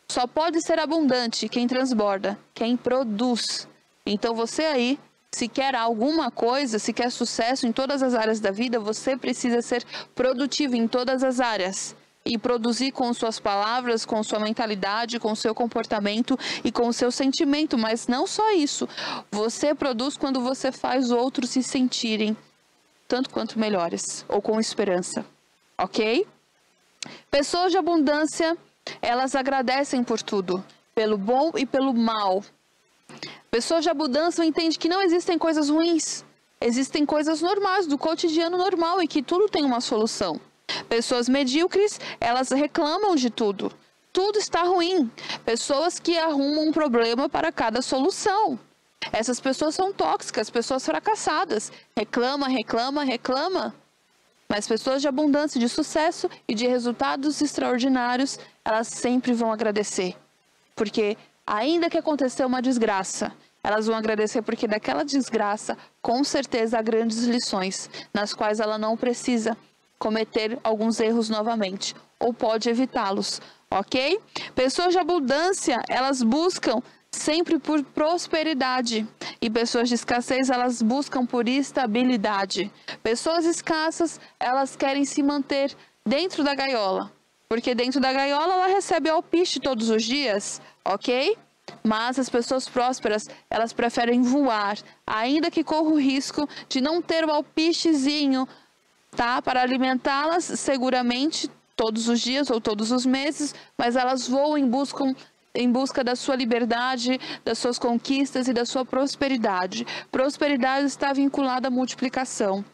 Só pode ser abundante quem transborda, quem produz. Então você aí, se quer alguma coisa, se quer sucesso em todas as áreas da vida, você precisa ser produtivo em todas as áreas. E produzir com suas palavras, com sua mentalidade, com seu comportamento e com o seu sentimento. Mas não só isso. Você produz quando você faz outros se sentirem tanto quanto melhores, ou com esperança. Ok? Pessoas de abundância, elas agradecem por tudo, pelo bom e pelo mal. Pessoas de abundância entendem que não existem coisas ruins. Existem coisas normais, do cotidiano normal, e que tudo tem uma solução. Pessoas medíocres, elas reclamam de tudo. Tudo está ruim. Pessoas que arrumam um problema para cada solução. Essas pessoas são tóxicas, pessoas fracassadas. Reclama, reclama, reclama. Mas pessoas de abundância, de sucesso e de resultados extraordinários, elas sempre vão agradecer. Porque ainda que aconteceu uma desgraça, elas vão agradecer porque daquela desgraça, com certeza, há grandes lições, nas quais ela não precisa cometer alguns erros novamente, ou pode evitá-los, ok? Pessoas de abundância, elas buscam sempre por prosperidade, e pessoas de escassez, elas buscam por estabilidade. Pessoas escassas, elas querem se manter dentro da gaiola, porque dentro da gaiola ela recebe alpiste todos os dias, ok? Mas as pessoas prósperas, elas preferem voar, ainda que corra o risco de não ter o alpistezinho, tá? Para alimentá-las seguramente todos os dias ou todos os meses, mas elas voam em busca da sua liberdade, das suas conquistas e da sua prosperidade. Prosperidade está vinculada à multiplicação.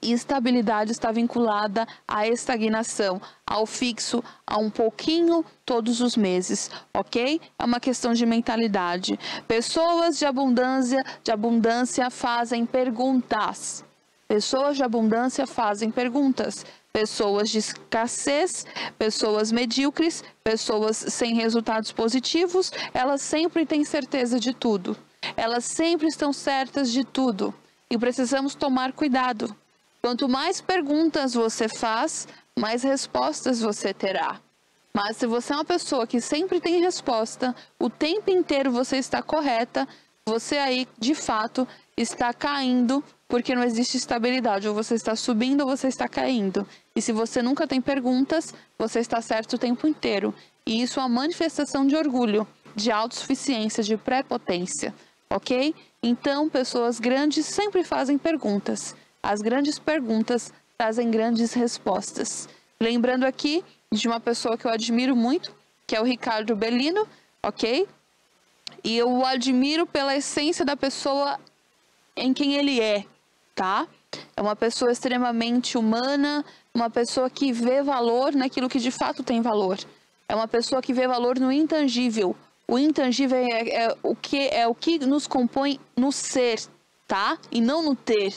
E estabilidade está vinculada à estagnação, ao fixo, a um pouquinho todos os meses, ok? É uma questão de mentalidade. Pessoas de abundância fazem perguntas. Pessoas de abundância fazem perguntas. Pessoas de escassez, pessoas medíocres, pessoas sem resultados positivos, elas sempre têm certeza de tudo. Elas sempre estão certas de tudo. E precisamos tomar cuidado. Quanto mais perguntas você faz, mais respostas você terá. Mas se você é uma pessoa que sempre tem resposta, o tempo inteiro você está correta, você aí, de fato, está caindo porque não existe estabilidade. Ou você está subindo ou você está caindo. E se você nunca tem perguntas, você está certo o tempo inteiro. E isso é uma manifestação de orgulho, de autossuficiência, de prepotência. Ok? Então, pessoas grandes sempre fazem perguntas. As grandes perguntas trazem grandes respostas. Lembrando aqui de uma pessoa que eu admiro muito, que é o Ricardo Bellino, ok? E eu o admiro pela essência da pessoa em quem ele é, tá? É uma pessoa extremamente humana, uma pessoa que vê valor naquilo que de fato tem valor. É uma pessoa que vê valor no intangível. O intangível é o que nos compõe no ser, tá? E não no ter.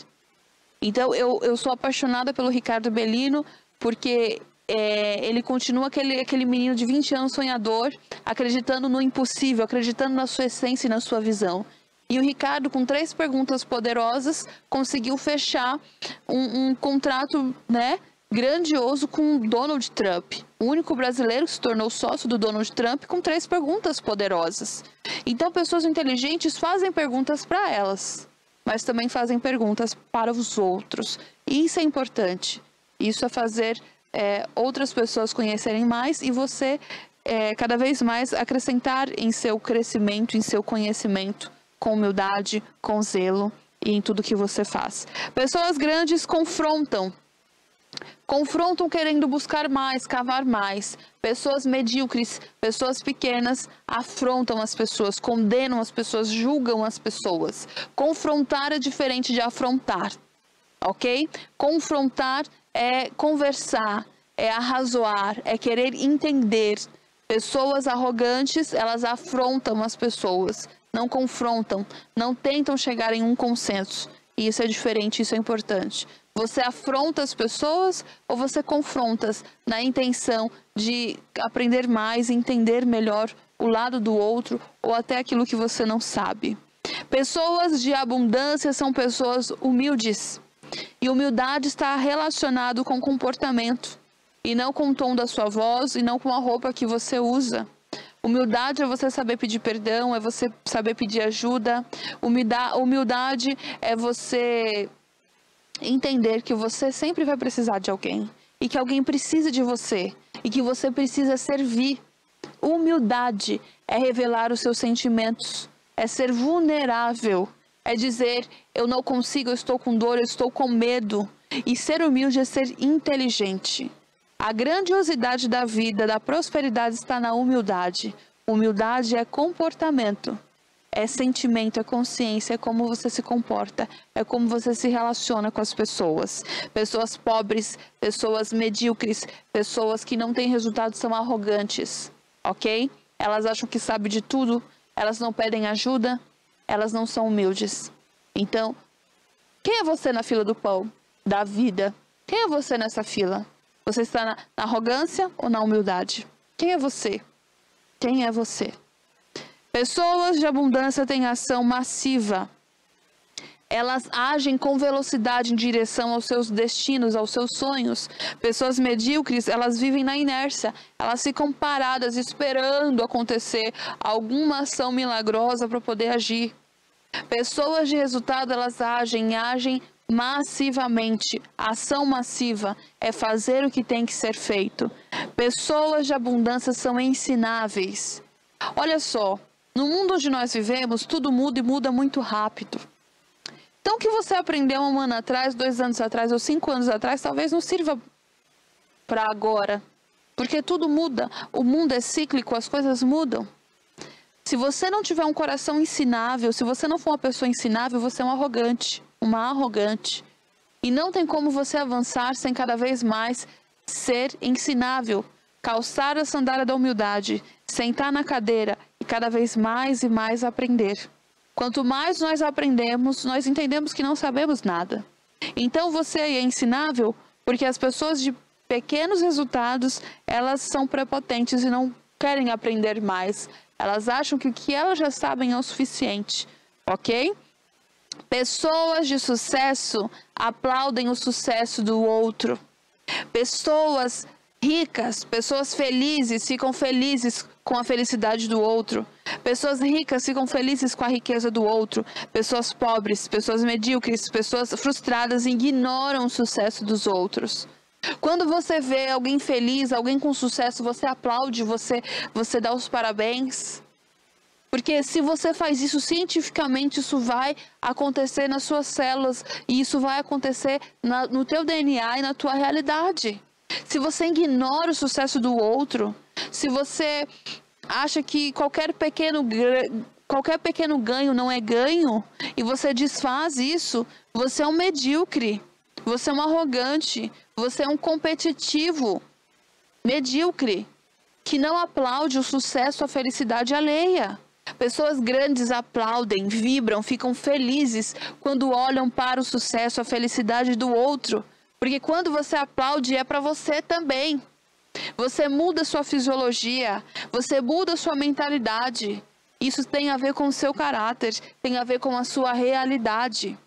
Então, eu sou apaixonada pelo Ricardo Bellino, porque ele continua aquele menino de 20 anos sonhador, acreditando no impossível, acreditando na sua essência e na sua visão. E o Ricardo, com 3 perguntas poderosas, conseguiu fechar um contrato, né, grandioso com Donald Trump. O único brasileiro que se tornou sócio do Donald Trump com 3 perguntas poderosas. Então, pessoas inteligentes fazem perguntas para elas, mas também fazem perguntas para os outros. E isso é importante. Isso é fazer outras pessoas conhecerem mais e você cada vez mais acrescentar em seu crescimento, em seu conhecimento, com humildade, com zelo e em tudo que você faz. Pessoas grandes confrontam querendo buscar mais, cavar mais. Pessoas medíocres, pessoas pequenas afrontam as pessoas, condenam as pessoas, julgam as pessoas. Confrontar é diferente de afrontar, ok? Confrontar é conversar, é arrazoar, é querer entender. Pessoas arrogantes, elas afrontam as pessoas, não confrontam, não tentam chegar em um consenso. E isso é diferente, isso é importante. Você afronta as pessoas ou você confronta na intenção de aprender mais, entender melhor o lado do outro ou até aquilo que você não sabe. Pessoas de abundância são pessoas humildes. E humildade está relacionado com comportamento e não com o tom da sua voz e não com a roupa que você usa. Humildade é você saber pedir perdão, é você saber pedir ajuda. Humildade é você entender que você sempre vai precisar de alguém e que alguém precisa de você e que você precisa servir. Humildade é revelar os seus sentimentos, é ser vulnerável, é dizer eu não consigo, eu estou com dor, eu estou com medo. E ser humilde é ser inteligente. A grandiosidade da vida, da prosperidade está na humildade. Humildade é comportamento, é sentimento, é consciência, é como você se comporta, é como você se relaciona com as pessoas. Pessoas pobres, pessoas medíocres, pessoas que não têm resultado são arrogantes, ok? Elas acham que sabem de tudo, elas não pedem ajuda, elas não são humildes. Então, quem é você na fila do pão, da vida? Quem é você nessa fila? Você está na arrogância ou na humildade? Quem é você? Quem é você? Pessoas de abundância têm ação massiva. Elas agem com velocidade em direção aos seus destinos, aos seus sonhos. Pessoas medíocres, elas vivem na inércia. Elas ficam paradas esperando acontecer alguma ação milagrosa para poder agir. Pessoas de resultado, elas agem massivamente. A ação massiva é fazer o que tem que ser feito. Pessoas de abundância são ensináveis. Olha só, no mundo onde nós vivemos, tudo muda e muda muito rápido. Então, o que você aprendeu 1 ano atrás, 2 anos atrás ou 5 anos atrás, talvez não sirva para agora. Porque tudo muda. O mundo é cíclico, as coisas mudam. Se você não tiver um coração ensinável, se você não for uma pessoa ensinável, você é um arrogante, uma arrogante. E não tem como você avançar sem cada vez mais ser ensinável, calçar a sandália da humildade, sentar na cadeira e cada vez mais e mais aprender. Quanto mais nós aprendemos, nós entendemos que não sabemos nada. Então você é ensinável porque as pessoas de pequenos resultados, elas são prepotentes e não querem aprender mais. Elas acham que o que elas já sabem é o suficiente, ok? Pessoas de sucesso aplaudem o sucesso do outro. Pessoas ricas, pessoas felizes, ficam felizes com a felicidade do outro. Pessoas ricas ficam felizes com a riqueza do outro. Pessoas pobres, pessoas medíocres, pessoas frustradas ignoram o sucesso dos outros. Quando você vê alguém feliz, alguém com sucesso, você aplaude, você dá os parabéns. Porque se você faz isso cientificamente, isso vai acontecer nas suas células e isso vai acontecer no teu DNA e na tua realidade. Se você ignora o sucesso do outro, se você acha que qualquer pequeno ganho não é ganho e você desfaz isso, você é um medíocre, você é um arrogante, você é um competitivo medíocre que não aplaude o sucesso, a felicidade alheia. Pessoas grandes aplaudem, vibram, ficam felizes quando olham para o sucesso, a felicidade do outro. Porque quando você aplaude é para você também. Você muda sua fisiologia, você muda sua mentalidade. Isso tem a ver com o seu caráter, tem a ver com a sua realidade.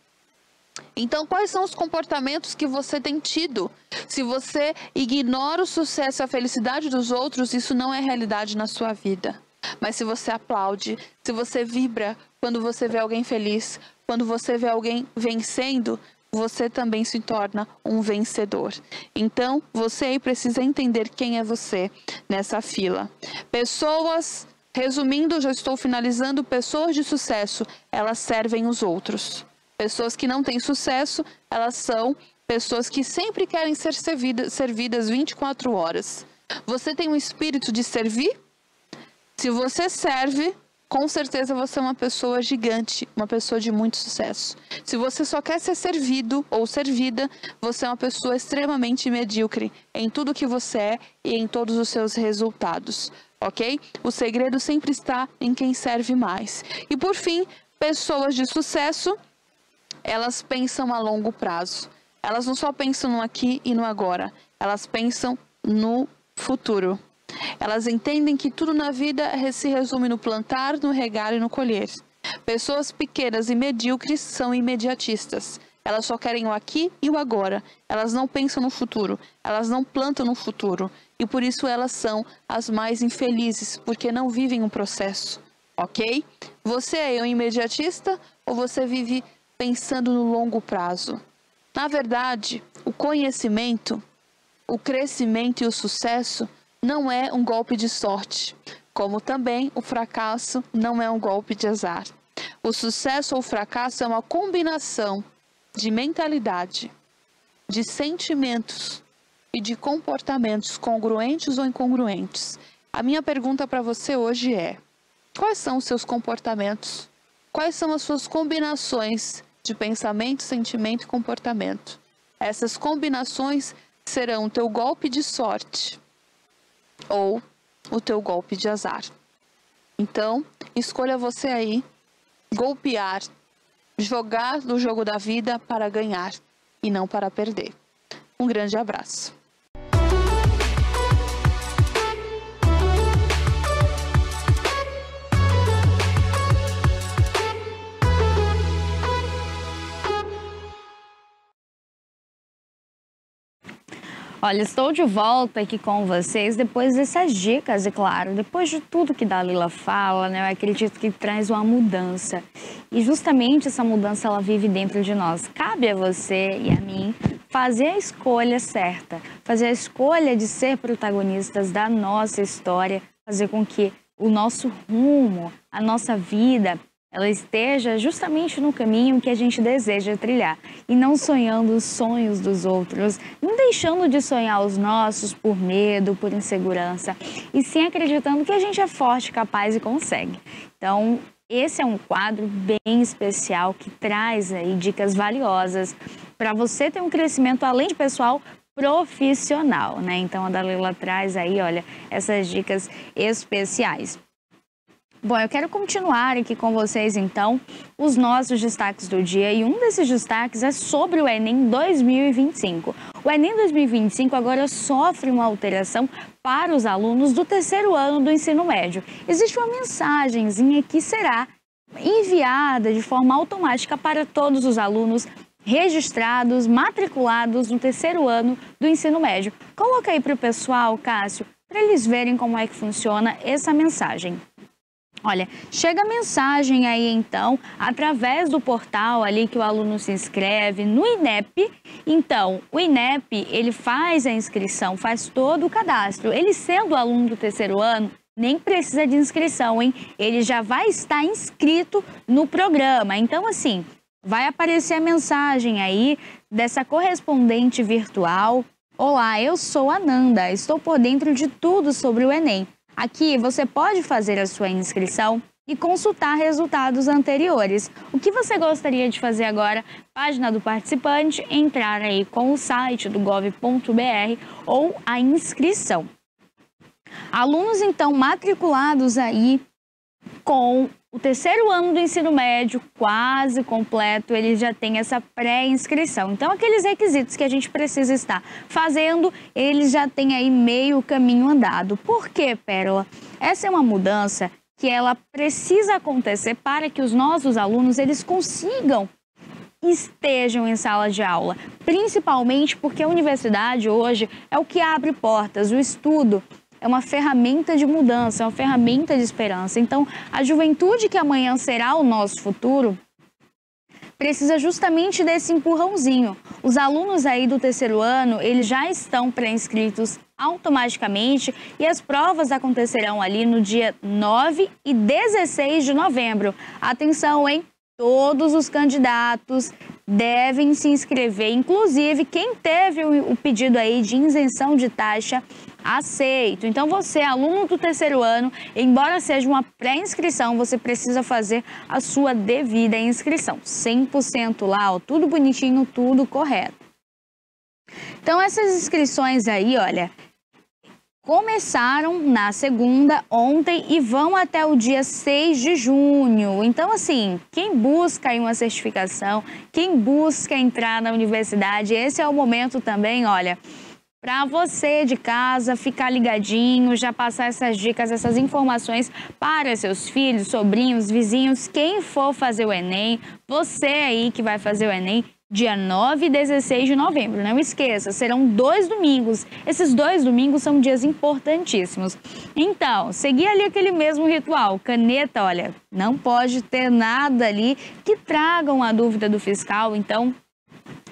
Então, quais são os comportamentos que você tem tido? Se você ignora o sucesso e a felicidade dos outros, isso não é realidade na sua vida. Mas se você aplaude, se você vibra quando você vê alguém feliz, quando você vê alguém vencendo, você também se torna um vencedor. Então, você aí precisa entender quem é você nessa fila. Pessoas, resumindo, já estou finalizando, pessoas de sucesso, elas servem os outros. Pessoas que não têm sucesso, elas são pessoas que sempre querem ser servidas 24 horas. Você tem um espírito de servir? Se você serve, com certeza você é uma pessoa gigante, uma pessoa de muito sucesso. Se você só quer ser servido ou servida, você é uma pessoa extremamente medíocre em tudo que você é e em todos os seus resultados, ok? O segredo sempre está em quem serve mais. E por fim, pessoas de sucesso, elas pensam a longo prazo. Elas não só pensam no aqui e no agora, elas pensam no futuro. Elas entendem que tudo na vida se resume no plantar, no regar e no colher. Pessoas pequenas e medíocres são imediatistas. Elas só querem o aqui e o agora. Elas não pensam no futuro. Elas não plantam no futuro. E por isso elas são as mais infelizes, porque não vivem um processo. Ok? Você é um imediatista ou você vive pensando no longo prazo? Na verdade, o conhecimento, o crescimento e o sucesso não é um golpe de sorte, como também o fracasso não é um golpe de azar. O sucesso ou o fracasso é uma combinação de mentalidade, de sentimentos e de comportamentos congruentes ou incongruentes. A minha pergunta para você hoje é: quais são os seus comportamentos? Quais são as suas combinações de pensamento, sentimento e comportamento? Essas combinações serão o teu golpe de sorte ou o teu golpe de azar. Então, escolha você aí golpear, jogar no jogo da vida para ganhar e não para perder. Um grande abraço. Olha, estou de volta aqui com vocês depois dessas dicas e, claro, depois de tudo que Dalila fala, né, eu acredito que traz uma mudança. E justamente essa mudança, ela vive dentro de nós. Cabe a você e a mim fazer a escolha certa, fazer a escolha de ser protagonistas da nossa história, fazer com que o nosso rumo, a nossa vida, ela esteja justamente no caminho que a gente deseja trilhar e não sonhando os sonhos dos outros, não deixando de sonhar os nossos por medo, por insegurança e sim acreditando que a gente é forte, capaz e consegue. Então, esse é um quadro bem especial que traz aí dicas valiosas para você ter um crescimento além de pessoal, profissional, né? Então, a Dalila traz aí, olha, essas dicas especiais. Bom, eu quero continuar aqui com vocês, então, os nossos destaques do dia. E um desses destaques é sobre o Enem 2025. O Enem 2025 agora sofre uma alteração para os alunos do terceiro ano do ensino médio. Existe uma mensagenzinha que será enviada de forma automática para todos os alunos registrados, matriculados no terceiro ano do ensino médio. Coloca aí para o pessoal, Cássio, para eles verem como é que funciona essa mensagem. Olha, chega a mensagem aí então, através do portal ali que o aluno se inscreve no INEP. Então, o INEP, ele faz a inscrição, faz todo o cadastro. Ele sendo aluno do terceiro ano, nem precisa de inscrição, hein? Ele já vai estar inscrito no programa. Então, assim, vai aparecer a mensagem aí dessa correspondente virtual. Olá, eu sou a Nanda, estou por dentro de tudo sobre o Enem. Aqui você pode fazer a sua inscrição e consultar resultados anteriores. O que você gostaria de fazer agora? Página do participante, entrar aí com o site do gov.br ou a inscrição. Alunos, então, matriculados aí com o terceiro ano do ensino médio quase completo, ele já tem essa pré-inscrição. Então, aqueles requisitos que a gente precisa estar fazendo, eles já têm aí meio caminho andado. Por quê, Pérola? Essa é uma mudança que ela precisa acontecer para que os nossos alunos, eles estejam em sala de aula. Principalmente porque a universidade hoje é o que abre portas, o estudo. É uma ferramenta de mudança, é uma ferramenta de esperança. Então, a juventude que amanhã será o nosso futuro precisa justamente desse empurrãozinho. Os alunos aí do terceiro ano, eles já estão pré-inscritos automaticamente e as provas acontecerão ali no dia 9 e 16 de novembro. Atenção, hein? Todos os candidatos devem se inscrever, inclusive quem teve o pedido aí de isenção de taxa aceito. Então você, aluno do terceiro ano, embora seja uma pré-inscrição, você precisa fazer a sua devida inscrição. 100% lá, ó, tudo bonitinho, tudo correto. Então essas inscrições aí, olha, começaram na segunda, ontem, e vão até o dia 6 de junho. Então, assim, quem busca aí uma certificação, quem busca entrar na universidade, esse é o momento também, olha, para você de casa ficar ligadinho, já passar essas dicas, essas informações para seus filhos, sobrinhos, vizinhos, quem for fazer o Enem, você aí que vai fazer o Enem, dia 9 e 16 de novembro. Não esqueça, serão 2 domingos. Esses 2 domingos são dias importantíssimos. Então, seguir ali aquele mesmo ritual. Caneta, olha, não pode ter nada ali que traga uma dúvida do fiscal. Então,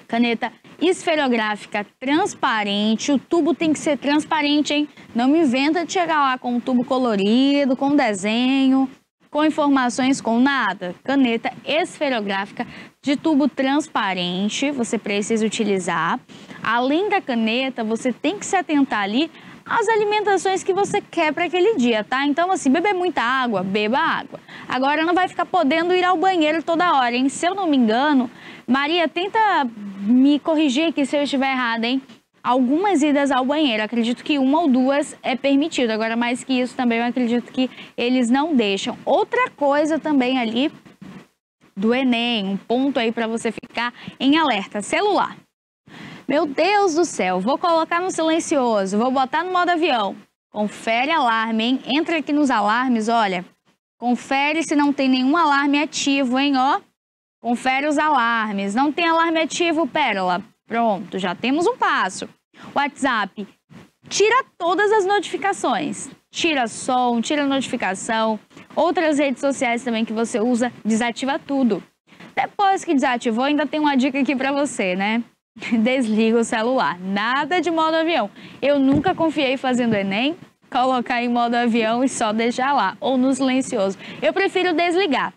caneta esferográfica transparente. O tubo tem que ser transparente, hein? Não me inventa de chegar lá com um tubo colorido, com desenho, com informações, com nada. Caneta esferográfica de tubo transparente, você precisa utilizar. Além da caneta, você tem que se atentar ali às alimentações que você quer para aquele dia, tá? Então, assim, beber muita água, beba água. Agora, não vai ficar podendo ir ao banheiro toda hora, hein? Se eu não me engano, Maria, tenta me corrigir aqui se eu estiver errada, hein? Algumas idas ao banheiro, acredito que 1 ou 2 é permitido. Agora, mais que isso também, eu acredito que eles não deixam. Outra coisa também ali do Enem, um ponto aí para você ficar em alerta, celular. Meu Deus do céu, vou colocar no silencioso, vou botar no modo avião. Confere alarme, hein? Entra aqui nos alarmes, olha. Confere se não tem nenhum alarme ativo, hein, ó. Confere os alarmes. Não tem alarme ativo, Pérola. Pronto, já temos um passo. WhatsApp, tira todas as notificações. Tira som, tira notificação. Outras redes sociais também que você usa, desativa tudo. Depois que desativou, ainda tem uma dica aqui pra você, né? Desliga o celular. Nada de modo avião. Eu nunca confiei fazendo Enem, colocar em modo avião e só deixar lá, ou no silencioso. Eu prefiro desligar.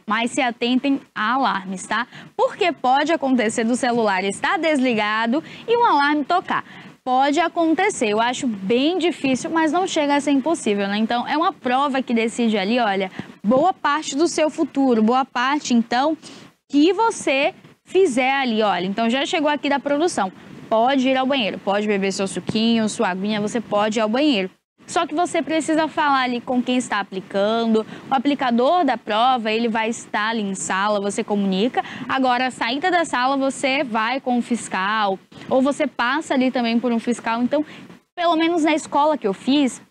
Mas se atentem a alarmes, tá? Porque pode acontecer do celular estar desligado e um alarme tocar. Pode acontecer, eu acho bem difícil, mas não chega a ser impossível, né? Então, é uma prova que decide ali, olha, boa parte do seu futuro, boa parte, então, que você fizer ali, olha. Então, já chegou aqui da produção, pode ir ao banheiro, pode beber seu suquinho, sua aguinha, você pode ir ao banheiro. Só que você precisa falar ali com quem está aplicando, o aplicador da prova, ele vai estar ali em sala, você comunica. Agora, a saída da sala, você vai com o fiscal, ou você passa ali também por um fiscal. Então, pelo menos na escola que eu fiz,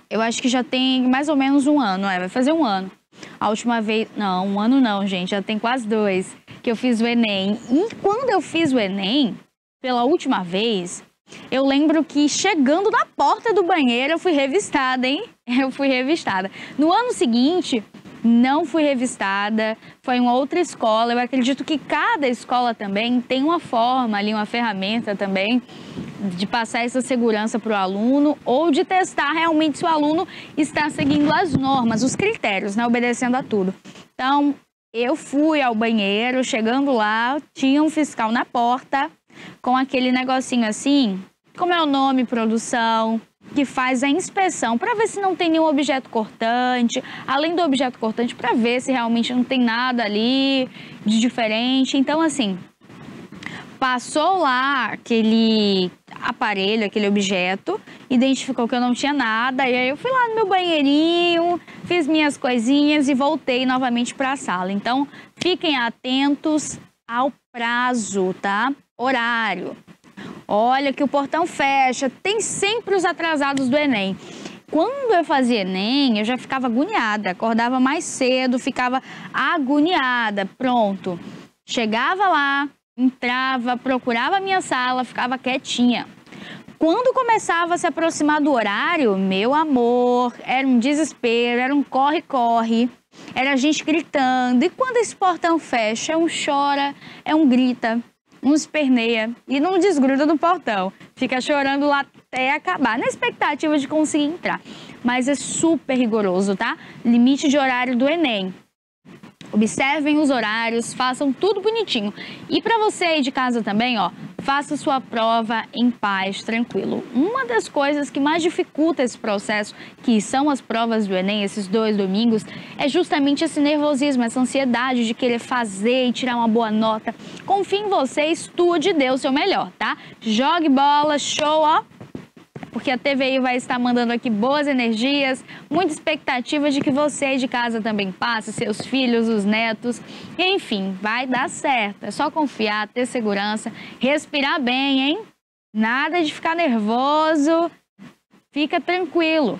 eu acho que já tem mais ou menos um ano, vai fazer um ano. A última vez, não, um ano não, gente, já tem quase 2 que eu fiz o Enem. E quando eu fiz o Enem, pela última vez, eu lembro que chegando na porta do banheiro eu fui revistada, hein? Eu fui revistada. No ano seguinte, não fui revistada, foi em outra escola. Eu acredito que cada escola também tem uma forma ali, uma ferramenta também de passar essa segurança para o aluno ou de testar realmente se o aluno está seguindo as normas, os critérios, né? Obedecendo a tudo. Então, eu fui ao banheiro, chegando lá, tinha um fiscal na porta, com aquele negocinho assim, como é o nome, produção, que faz a inspeção para ver se não tem nenhum objeto cortante, além do objeto cortante, para ver se realmente não tem nada ali de diferente. Então, assim, passou lá aquele aparelho, aquele objeto, identificou que eu não tinha nada, e aí eu fui lá no meu banheirinho, fiz minhas coisinhas e voltei novamente para a sala. Então, fiquem atentos ao prazo, tá? Horário. Olha que o portão fecha, tem sempre os atrasados do Enem. Quando eu fazia Enem, eu já ficava agoniada, acordava mais cedo, ficava agoniada, pronto. Chegava lá, entrava, procurava a minha sala, ficava quietinha. Quando começava a se aproximar do horário, meu amor, era um desespero, era um corre-corre. Era gente gritando. E quando esse portão fecha, é um chora, é um grita, um esperneia e não desgruda do portão. Fica chorando lá até acabar, na expectativa de conseguir entrar. Mas é super rigoroso, tá? Limite de horário do Enem. Observem os horários, façam tudo bonitinho. E para você aí de casa também, ó, faça sua prova em paz, tranquilo. Uma das coisas que mais dificulta esse processo, que são as provas do Enem, esses 2 domingos, é justamente esse nervosismo, essa ansiedade de querer fazer e tirar uma boa nota. Confie em você, estude e dê o seu melhor, tá? Jogue bola, show, ó. Porque a TVI vai estar mandando aqui boas energias, muita expectativa de que você de casa também passe, seus filhos, os netos, enfim, vai dar certo. É só confiar, ter segurança, respirar bem, hein? Nada de ficar nervoso, fica tranquilo,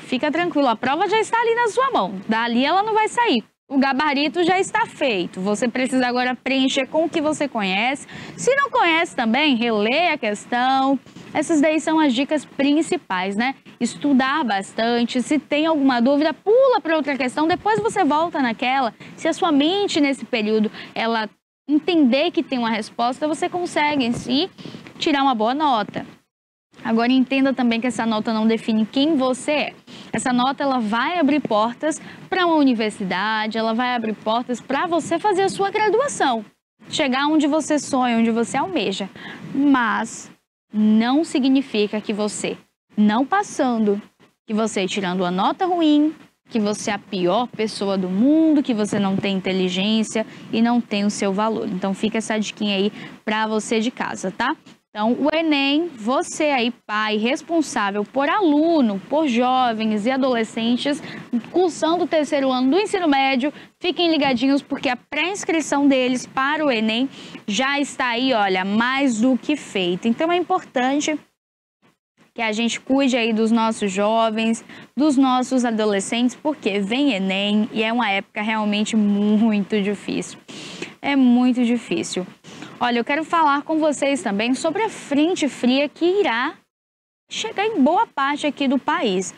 a prova já está ali na sua mão, dali ela não vai sair. O gabarito já está feito, você precisa agora preencher com o que você conhece. Se não conhece também, releia a questão. Essas daí são as dicas principais, né? Estudar bastante, se tem alguma dúvida, pula para outra questão, depois você volta naquela. Se a sua mente nesse período, ela entender que tem uma resposta, você consegue em si tirar uma boa nota. Agora entenda também que essa nota não define quem você é. Essa nota ela vai abrir portas para uma universidade, ela vai abrir portas para você fazer a sua graduação, chegar onde você sonha, onde você almeja. Mas não significa que você não passando, que você tirando uma nota ruim, que você é a pior pessoa do mundo, que você não tem inteligência e não tem o seu valor. Então fica essa diquinha aí para você de casa, tá? Então, o Enem, você aí, pai, responsável por aluno, por jovens e adolescentes cursando o 3º ano do ensino médio, fiquem ligadinhos porque a pré-inscrição deles para o Enem já está aí, olha, mais do que feita. Então, é importante que a gente cuide aí dos nossos jovens, dos nossos adolescentes, porque vem Enem e é uma época realmente muito difícil. É muito difícil. Olha, eu quero falar com vocês também sobre a frente fria que irá chegar em boa parte aqui do país.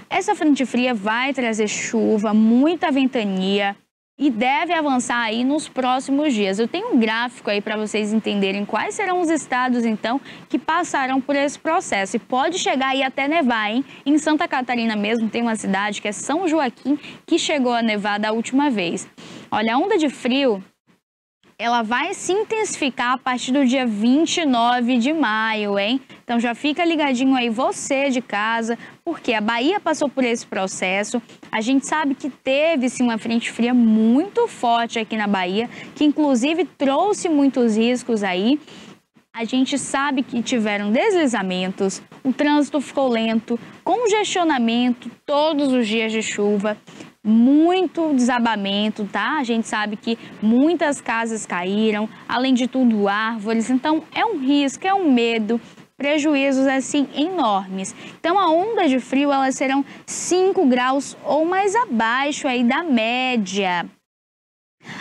Essa frente fria vai trazer chuva, muita ventania e deve avançar aí nos próximos dias. Eu tenho um gráfico aí para vocês entenderem quais serão os estados, então, que passarão por esse processo. E pode chegar aí até nevar, hein? Em Santa Catarina mesmo tem uma cidade que é São Joaquim, que chegou a nevar da última vez. Olha, a onda de frio ela vai se intensificar a partir do dia 29 de maio, hein? Então já fica ligadinho aí você de casa, porque a Bahia passou por esse processo. A gente sabe que teve sim uma frente fria muito forte aqui na Bahia, que inclusive trouxe muitos riscos aí. A gente sabe que tiveram deslizamentos, o trânsito ficou lento, congestionamento todos os dias de chuva. Muito desabamento, tá? A gente sabe que muitas casas caíram, além de tudo árvores, então é um risco, é um medo, prejuízos assim enormes. Então a onda de frio elas serão 5 graus ou mais abaixo aí da média.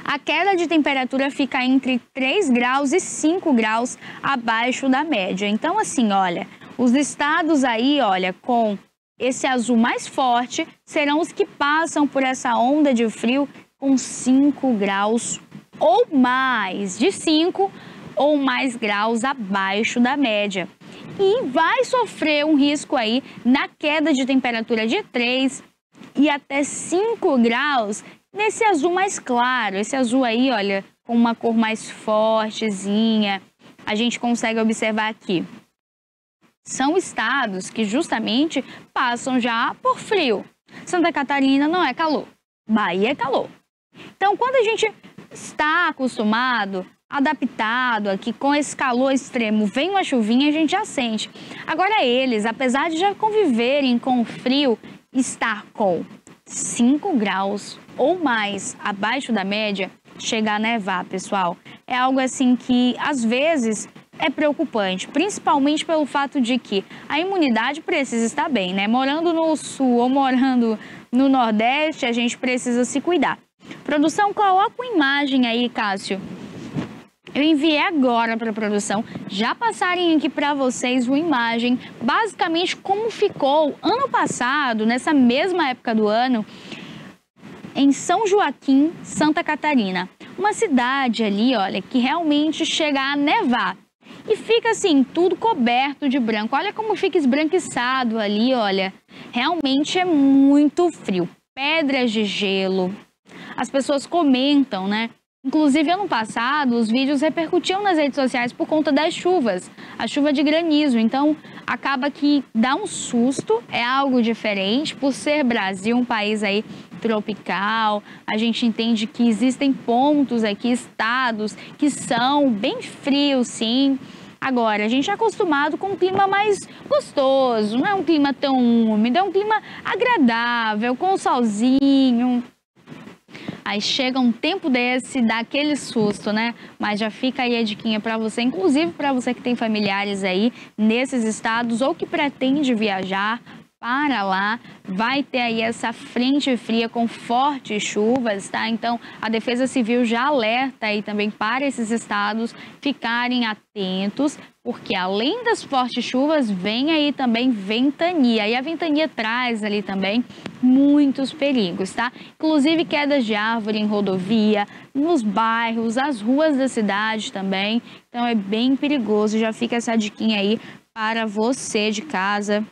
A queda de temperatura fica entre 3 graus e 5 graus abaixo da média. Então assim, olha, os estados aí, olha, com esse azul mais forte serão os que passam por essa onda de frio com 5 graus ou mais, de 5 ou mais graus abaixo da média. E vai sofrer um risco aí na queda de temperatura de 3 e até 5 graus nesse azul mais claro. Esse azul aí, olha, com uma cor mais fortezinha, a gente consegue observar aqui. São estados que justamente passam já por frio. Santa Catarina não é calor, Bahia é calor. Então, quando a gente está acostumado, adaptado aqui com esse calor extremo, vem uma chuvinha, a gente já sente. Agora eles, apesar de já conviverem com o frio, estar com 5 graus ou mais abaixo da média, chegar a nevar, pessoal. É algo assim que, às vezes, é preocupante, principalmente pelo fato de que a imunidade precisa estar bem, né? Morando no sul ou morando no nordeste, a gente precisa se cuidar. Produção, coloca uma imagem aí, Cássio. Eu enviei agora para a produção, já passarem aqui para vocês uma imagem, basicamente como ficou ano passado, nessa mesma época do ano, em São Joaquim, Santa Catarina. Uma cidade ali, olha, que realmente chega a nevar. E fica assim, tudo coberto de branco. Olha como fica esbranquiçado ali, olha. Realmente é muito frio. Pedras de gelo. As pessoas comentam, né? Inclusive, ano passado, os vídeos repercutiam nas redes sociais por conta das chuvas. A chuva de granizo. Então, acaba que dá um susto. É algo diferente. Por ser Brasil, um país aí tropical, a gente entende que existem pontos aqui, estados, que são bem frios, sim. Agora, a gente é acostumado com um clima mais gostoso, não é um clima tão úmido, é um clima agradável, com o solzinho. Aí chega um tempo desse, dá aquele susto, né? Mas já fica aí a diquinha para você, inclusive para você que tem familiares aí nesses estados ou que pretende viajar para lá, vai ter aí essa frente fria com fortes chuvas, tá? Então, a Defesa Civil já alerta aí também para esses estados ficarem atentos, porque além das fortes chuvas, vem aí também ventania. E a ventania traz ali também muitos perigos, tá? Inclusive quedas de árvore em rodovia, nos bairros, as ruas da cidade também. Então, é bem perigoso. Já fica essa diquinha aí para você de casa,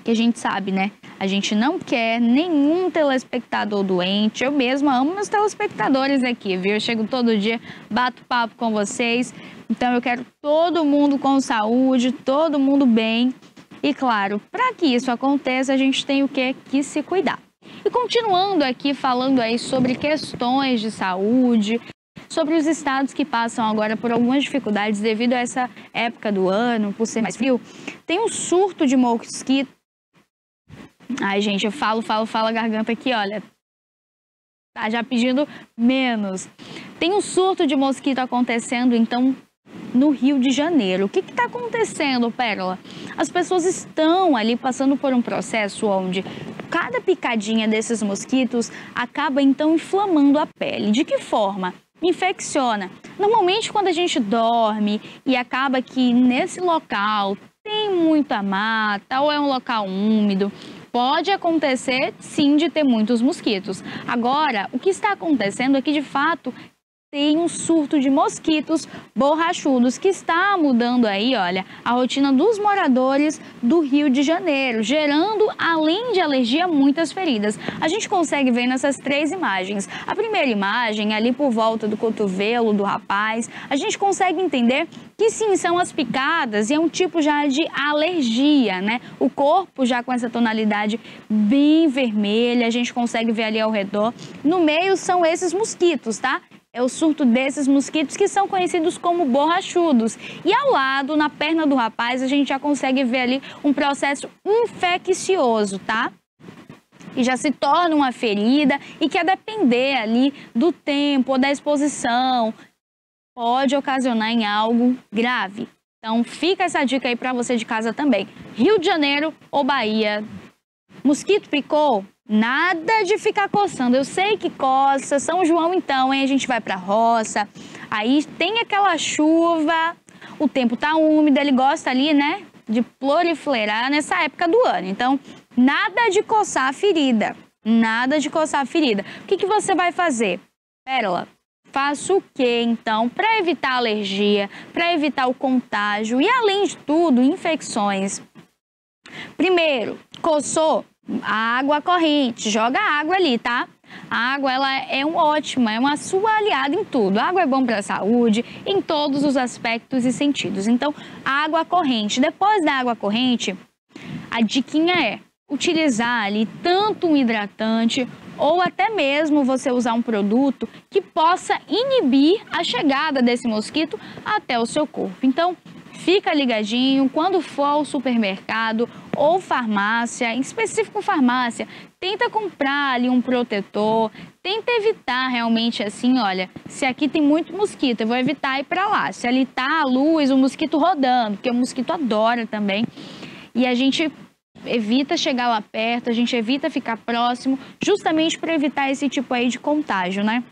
que a gente sabe, né? A gente não quer nenhum telespectador doente. Eu mesma amo meus telespectadores aqui, viu? Eu chego todo dia, bato papo com vocês. Então, eu quero todo mundo com saúde, todo mundo bem. E, claro, para que isso aconteça, a gente tem o quê? Que se cuidar. E continuando aqui, falando aí sobre questões de saúde, sobre os estados que passam agora por algumas dificuldades devido a essa época do ano, por ser mais frio, tem um surto de mosquito. Ai, gente, eu falo a garganta aqui, olha, tá já pedindo menos. Tem um surto de mosquito acontecendo, então, no Rio de Janeiro. O que está acontecendo, Pérola? As pessoas estão ali passando por um processo onde cada picadinha desses mosquitos acaba, então, inflamando a pele. De que forma? Infecciona. Normalmente, quando a gente dorme e acaba que nesse local tem muita mata ou é um local úmido, pode acontecer, sim, de ter muitos mosquitos. Agora, o que está acontecendo é que, de fato, tem um surto de mosquitos borrachudos que está mudando aí, olha, a rotina dos moradores do Rio de Janeiro, gerando, além de alergia, muitas feridas. A gente consegue ver nessas três imagens. A primeira imagem, ali por volta do cotovelo do rapaz, a gente consegue entender que sim, são as picadas e é um tipo já de alergia, né? O corpo já com essa tonalidade bem vermelha, a gente consegue ver ali ao redor. No meio são esses mosquitos, tá? É o surto desses mosquitos que são conhecidos como borrachudos. E ao lado, na perna do rapaz, a gente já consegue ver ali um processo infeccioso, tá? E já se torna uma ferida e que a depender ali do tempo ou da exposição, pode ocasionar em algo grave. Então, fica essa dica aí para você de casa também. Rio de Janeiro ou Bahia, mosquito picou? Nada de ficar coçando. Eu sei que coça. São João, então, hein? A gente vai pra roça. Aí tem aquela chuva, o tempo tá úmido, ele gosta ali, né, de proliferar nessa época do ano. Então, nada de coçar a ferida. Nada de coçar a ferida. O que você vai fazer? Pérola, faça o quê, então, para evitar alergia, para evitar o contágio e, além de tudo, infecções? Primeiro, coçou? A água corrente, joga água ali, tá? A água, ela é ótima, é uma sua aliada em tudo. A água é bom para a saúde, em todos os aspectos e sentidos. Então, a água corrente. Depois da água corrente, a diquinha é utilizar ali tanto um hidratante ou até mesmo você usar um produto que possa inibir a chegada desse mosquito até o seu corpo. Então, fica ligadinho, quando for ao supermercado ou farmácia, em específico farmácia, tenta comprar ali um protetor, tenta evitar realmente assim, olha, se aqui tem muito mosquito, eu vou evitar ir para lá. Se ali tá a luz, o mosquito rodando, porque o mosquito adora também, e a gente evita chegar lá perto, a gente evita ficar próximo, justamente para evitar esse tipo aí de contágio, né?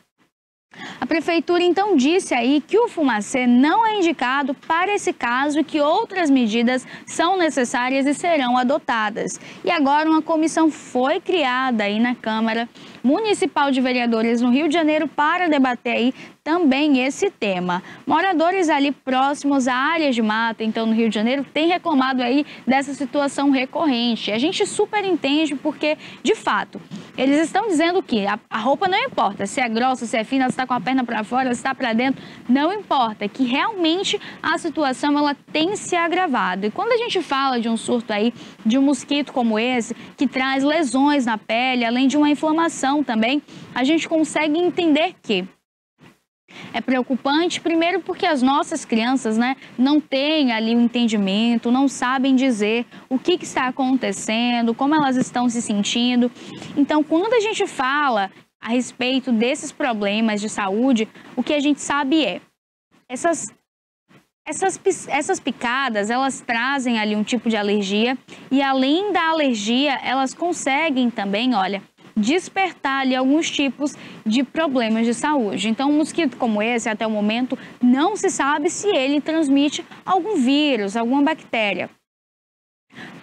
A prefeitura então disse aí que o fumacê não é indicado para esse caso e que outras medidas são necessárias e serão adotadas. E agora uma comissão foi criada aí na Câmara Municipal de Vereadores no Rio de Janeiro para debater aí também esse tema. Moradores ali próximos a áreas de mata, então no Rio de Janeiro, têm reclamado aí dessa situação recorrente. A gente super entende porque, de fato, eles estão dizendo que a roupa não importa, se é grossa, se é fina, se está com a perna para fora, se está para dentro, não importa, que realmente a situação ela tem se agravado. E quando a gente fala de um surto aí, de um mosquito como esse, que traz lesões na pele, além de uma inflamação também, a gente consegue entender que é preocupante, primeiro porque as nossas crianças, né, não têm ali o entendimento, não sabem dizer o que está acontecendo, como elas estão se sentindo. Então, quando a gente fala a respeito desses problemas de saúde, o que a gente sabe é essas picadas, elas trazem ali um tipo de alergia e além da alergia, elas conseguem também, olha, despertar ali alguns tipos de problemas de saúde. Então, um mosquito como esse, até o momento, não se sabe se ele transmite algum vírus, alguma bactéria.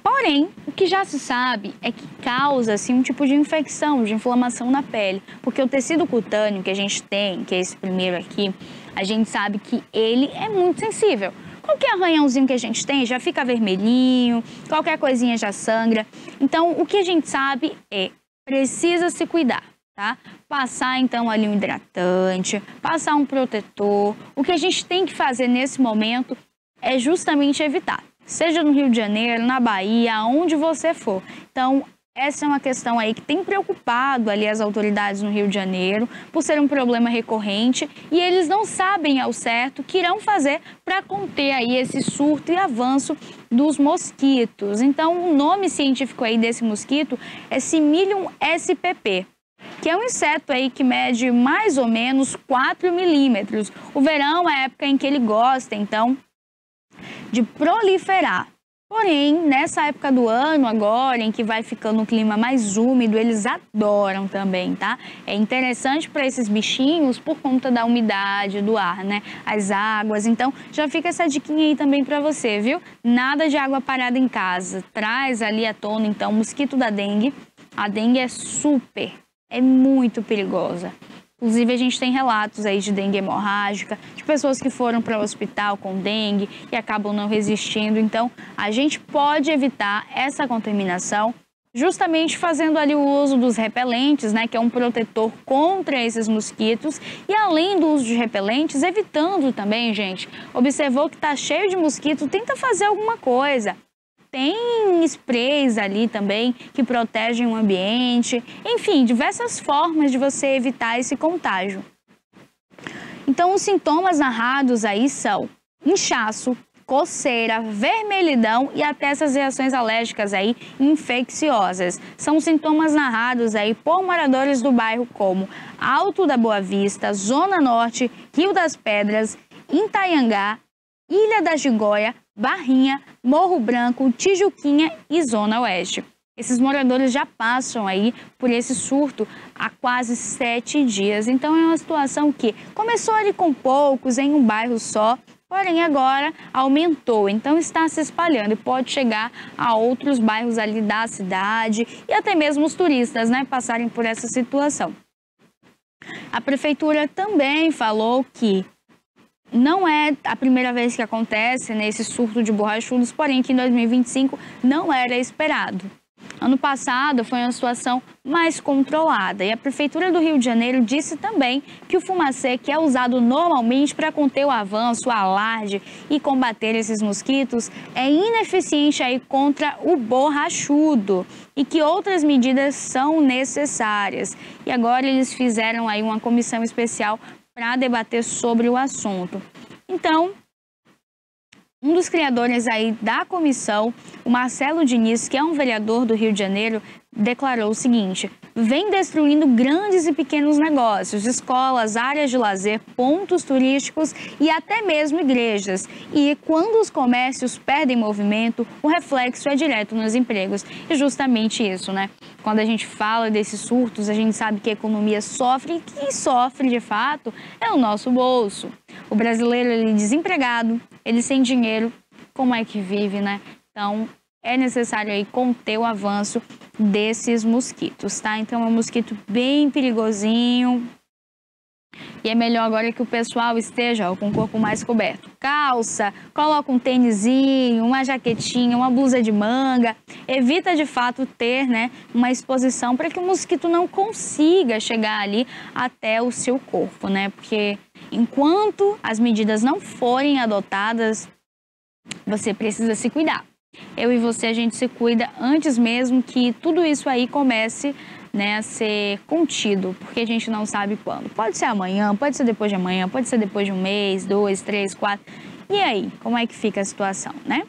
Porém, o que já se sabe é que causa assim, um tipo de infecção, de inflamação na pele, porque o tecido cutâneo que a gente tem, que é esse primeiro aqui, a gente sabe que ele é muito sensível. Qualquer arranhãozinho que a gente tem já fica vermelhinho, qualquer coisinha já sangra. Então, o que a gente sabe é precisa se cuidar, tá? Passar então ali um hidratante, passar um protetor. O que a gente tem que fazer nesse momento é justamente evitar, seja no Rio de Janeiro, na Bahia, aonde você for. Então, essa é uma questão aí que tem preocupado ali as autoridades no Rio de Janeiro, por ser um problema recorrente, e eles não sabem ao certo o que irão fazer para conter aí esse surto e avanço dos mosquitos. Então, o nome científico aí desse mosquito é Similium spp, que é um inseto aí que mede mais ou menos 4 milímetros. O verão é a época em que ele gosta, então, de proliferar. Porém, nessa época do ano agora, em que vai ficando um clima mais úmido, eles adoram também, tá? É interessante para esses bichinhos por conta da umidade do ar, né? As águas, então já fica essa diquinha aí também para você, viu? Nada de água parada em casa. Traz ali à tona, então, o mosquito da dengue. A dengue é muito perigosa. Inclusive, a gente tem relatos aí de dengue hemorrágica, de pessoas que foram para o hospital com dengue e acabam não resistindo. Então, a gente pode evitar essa contaminação justamente fazendo ali o uso dos repelentes, né, que é um protetor contra esses mosquitos. E além do uso de repelentes, evitando também, gente, observou que está cheio de mosquito, tenta fazer alguma coisa. Tem sprays ali também que protegem o ambiente, enfim, diversas formas de você evitar esse contágio. Então, os sintomas narrados aí são inchaço, coceira, vermelhidão e até essas reações alérgicas aí infecciosas. São sintomas narrados aí por moradores do bairro como Alto da Boa Vista, Zona Norte, Rio das Pedras, Itaiangá, Ilha da Gigoia, Barrinha, Morro Branco, Tijuquinha e Zona Oeste. Esses moradores já passam aí por esse surto há quase 7 dias. Então é uma situação que começou ali com poucos, em um bairro só, porém agora aumentou. Então está se espalhando e pode chegar a outros bairros ali da cidade e até mesmo os turistas, né, passarem por essa situação. A prefeitura também falou que não é a primeira vez que acontece nesse surto de borrachudos, porém que em 2025 não era esperado. Ano passado foi uma situação mais controlada e a Prefeitura do Rio de Janeiro disse também que o fumacê, que é usado normalmente para conter o avanço, o alarde e combater esses mosquitos, é ineficiente aí contra o borrachudo e que outras medidas são necessárias. E agora eles fizeram aí uma comissão especial para debater sobre o assunto. Então, um dos criadores aí da comissão, o Marcelo Diniz, que é um vereador do Rio de Janeiro, declarou o seguinte: vem destruindo grandes e pequenos negócios, escolas, áreas de lazer, pontos turísticos e até mesmo igrejas. E quando os comércios perdem movimento, o reflexo é direto nos empregos. E justamente isso, né? Quando a gente fala desses surtos, a gente sabe que a economia sofre e quem sofre de fato é o nosso bolso. O brasileiro, ele desempregado, ele sem dinheiro, como é que vive, né? Então, é necessário aí conter o avanço desses mosquitos, tá? Então é um mosquito bem perigosinho. E é melhor agora que o pessoal esteja com o corpo mais coberto. Calça, coloca um tênisinho, uma jaquetinha, uma blusa de manga. Evita de fato ter, né, uma exposição para que o mosquito não consiga chegar ali até o seu corpo, né? Porque enquanto as medidas não forem adotadas, você precisa se cuidar. Eu e você, a gente se cuida antes mesmo que tudo isso aí comece, né, a ser contido, porque a gente não sabe quando. Pode ser amanhã, pode ser depois de amanhã, pode ser depois de um mês, 2, 3, 4. E aí, como é que fica a situação, né?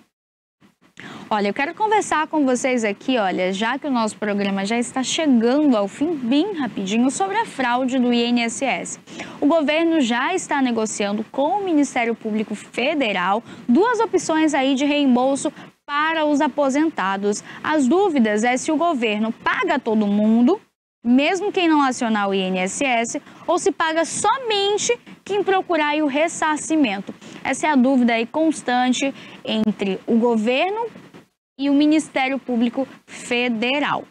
Olha, eu quero conversar com vocês aqui, olha, já que o nosso programa já está chegando ao fim, bem rapidinho, sobre a fraude do INSS. O governo já está negociando com o Ministério Público Federal 2 opções aí de reembolso para os aposentados. As dúvidas é se o governo paga todo mundo, mesmo quem não acionar o INSS, ou se paga somente quem procurar aí o ressarcimento. Essa é a dúvida aí constante entre o governo e o Ministério Público Federal.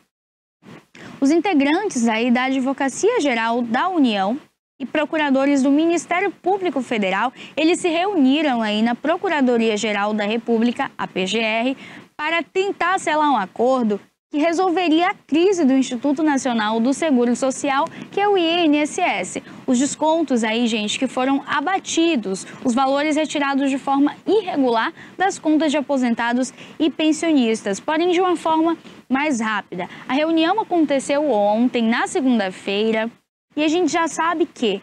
Os integrantes aí da Advocacia Geral da União e procuradores do Ministério Público Federal, eles se reuniram aí na Procuradoria-Geral da República, a PGR, para tentar selar um acordo que resolveria a crise do Instituto Nacional do Seguro Social, que é o INSS. Os descontos aí, gente, que foram abatidos, os valores retirados de forma irregular das contas de aposentados e pensionistas, porém de uma forma mais rápida. A reunião aconteceu ontem, na segunda-feira, e a gente já sabe que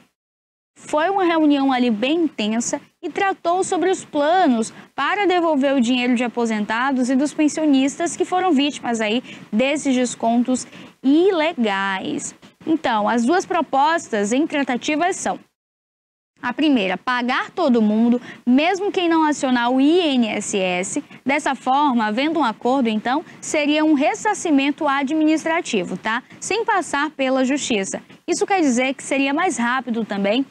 foi uma reunião ali bem intensa e tratou sobre os planos para devolver o dinheiro de aposentados e dos pensionistas que foram vítimas aí desses descontos ilegais. Então, as 2 propostas em tratativas são: a primeira, pagar todo mundo, mesmo quem não acionar o INSS. Dessa forma, havendo um acordo, então, seria um ressarcimento administrativo, tá? Sem passar pela justiça. Isso quer dizer que seria mais rápido também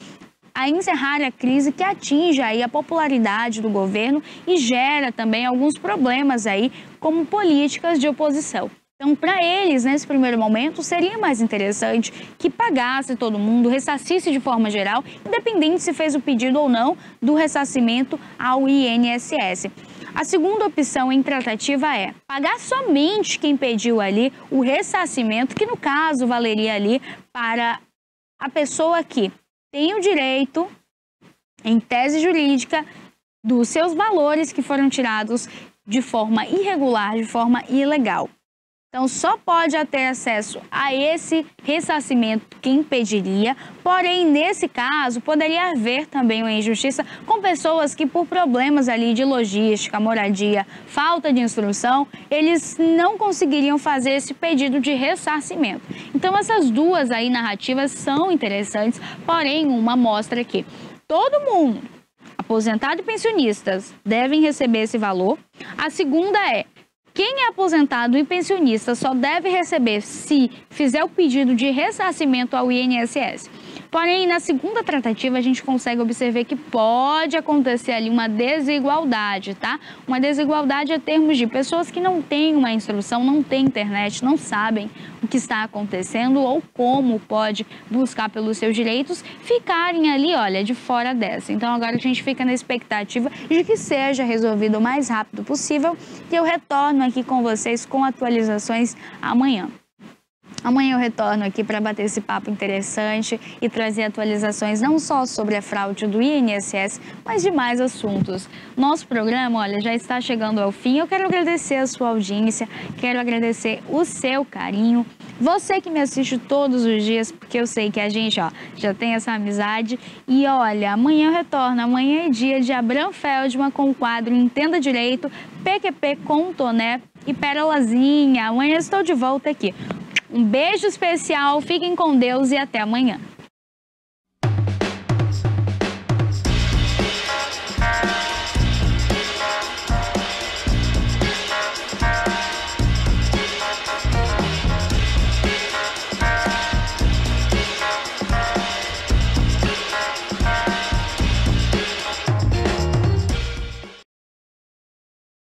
a encerrar a crise que atinge aí a popularidade do governo e gera também alguns problemas aí, como políticas de oposição. Então, para eles, nesse primeiro momento, seria mais interessante que pagasse todo mundo, ressarcisse de forma geral, independente se fez o pedido ou não do ressarcimento ao INSS. A segunda opção em tratativa é pagar somente quem pediu ali o ressarcimento, que no caso valeria ali para a pessoa que tem o direito, em tese jurídica, dos seus valores que foram tirados de forma irregular, de forma ilegal. Então, só pode ter acesso a esse ressarcimento quem pediria, porém, nesse caso, poderia haver também uma injustiça com pessoas que, por problemas ali de logística, moradia, falta de instrução, eles não conseguiriam fazer esse pedido de ressarcimento. Então, essas 2 aí narrativas são interessantes, porém, uma mostra que todo mundo, aposentado e pensionistas, devem receber esse valor. A segunda é: quem é aposentado e pensionista só deve receber se fizer o pedido de ressarcimento ao INSS. Porém, na segunda tratativa, a gente consegue observar que pode acontecer ali uma desigualdade, tá? Uma desigualdade em termos de pessoas que não têm uma instrução, não têm internet, não sabem o que está acontecendo ou como pode buscar pelos seus direitos, ficarem ali, olha, de fora dessa. Então, agora a gente fica na expectativa de que seja resolvido o mais rápido possível e eu retorno aqui com vocês com atualizações amanhã. Amanhã eu retorno aqui para bater esse papo interessante e trazer atualizações não só sobre a fraude do INSS, mas de mais assuntos. Nosso programa, olha, já está chegando ao fim. Eu quero agradecer a sua audiência, quero agradecer o seu carinho. Você que me assiste todos os dias, porque eu sei que a gente, ó, já tem essa amizade. E olha, amanhã eu retorno. Amanhã é dia de Abraham Feldman com o quadro Entenda Direito, PQP com Toné e Pérolazinha. Amanhã estou de volta aqui. Um beijo especial, fiquem com Deus e até amanhã.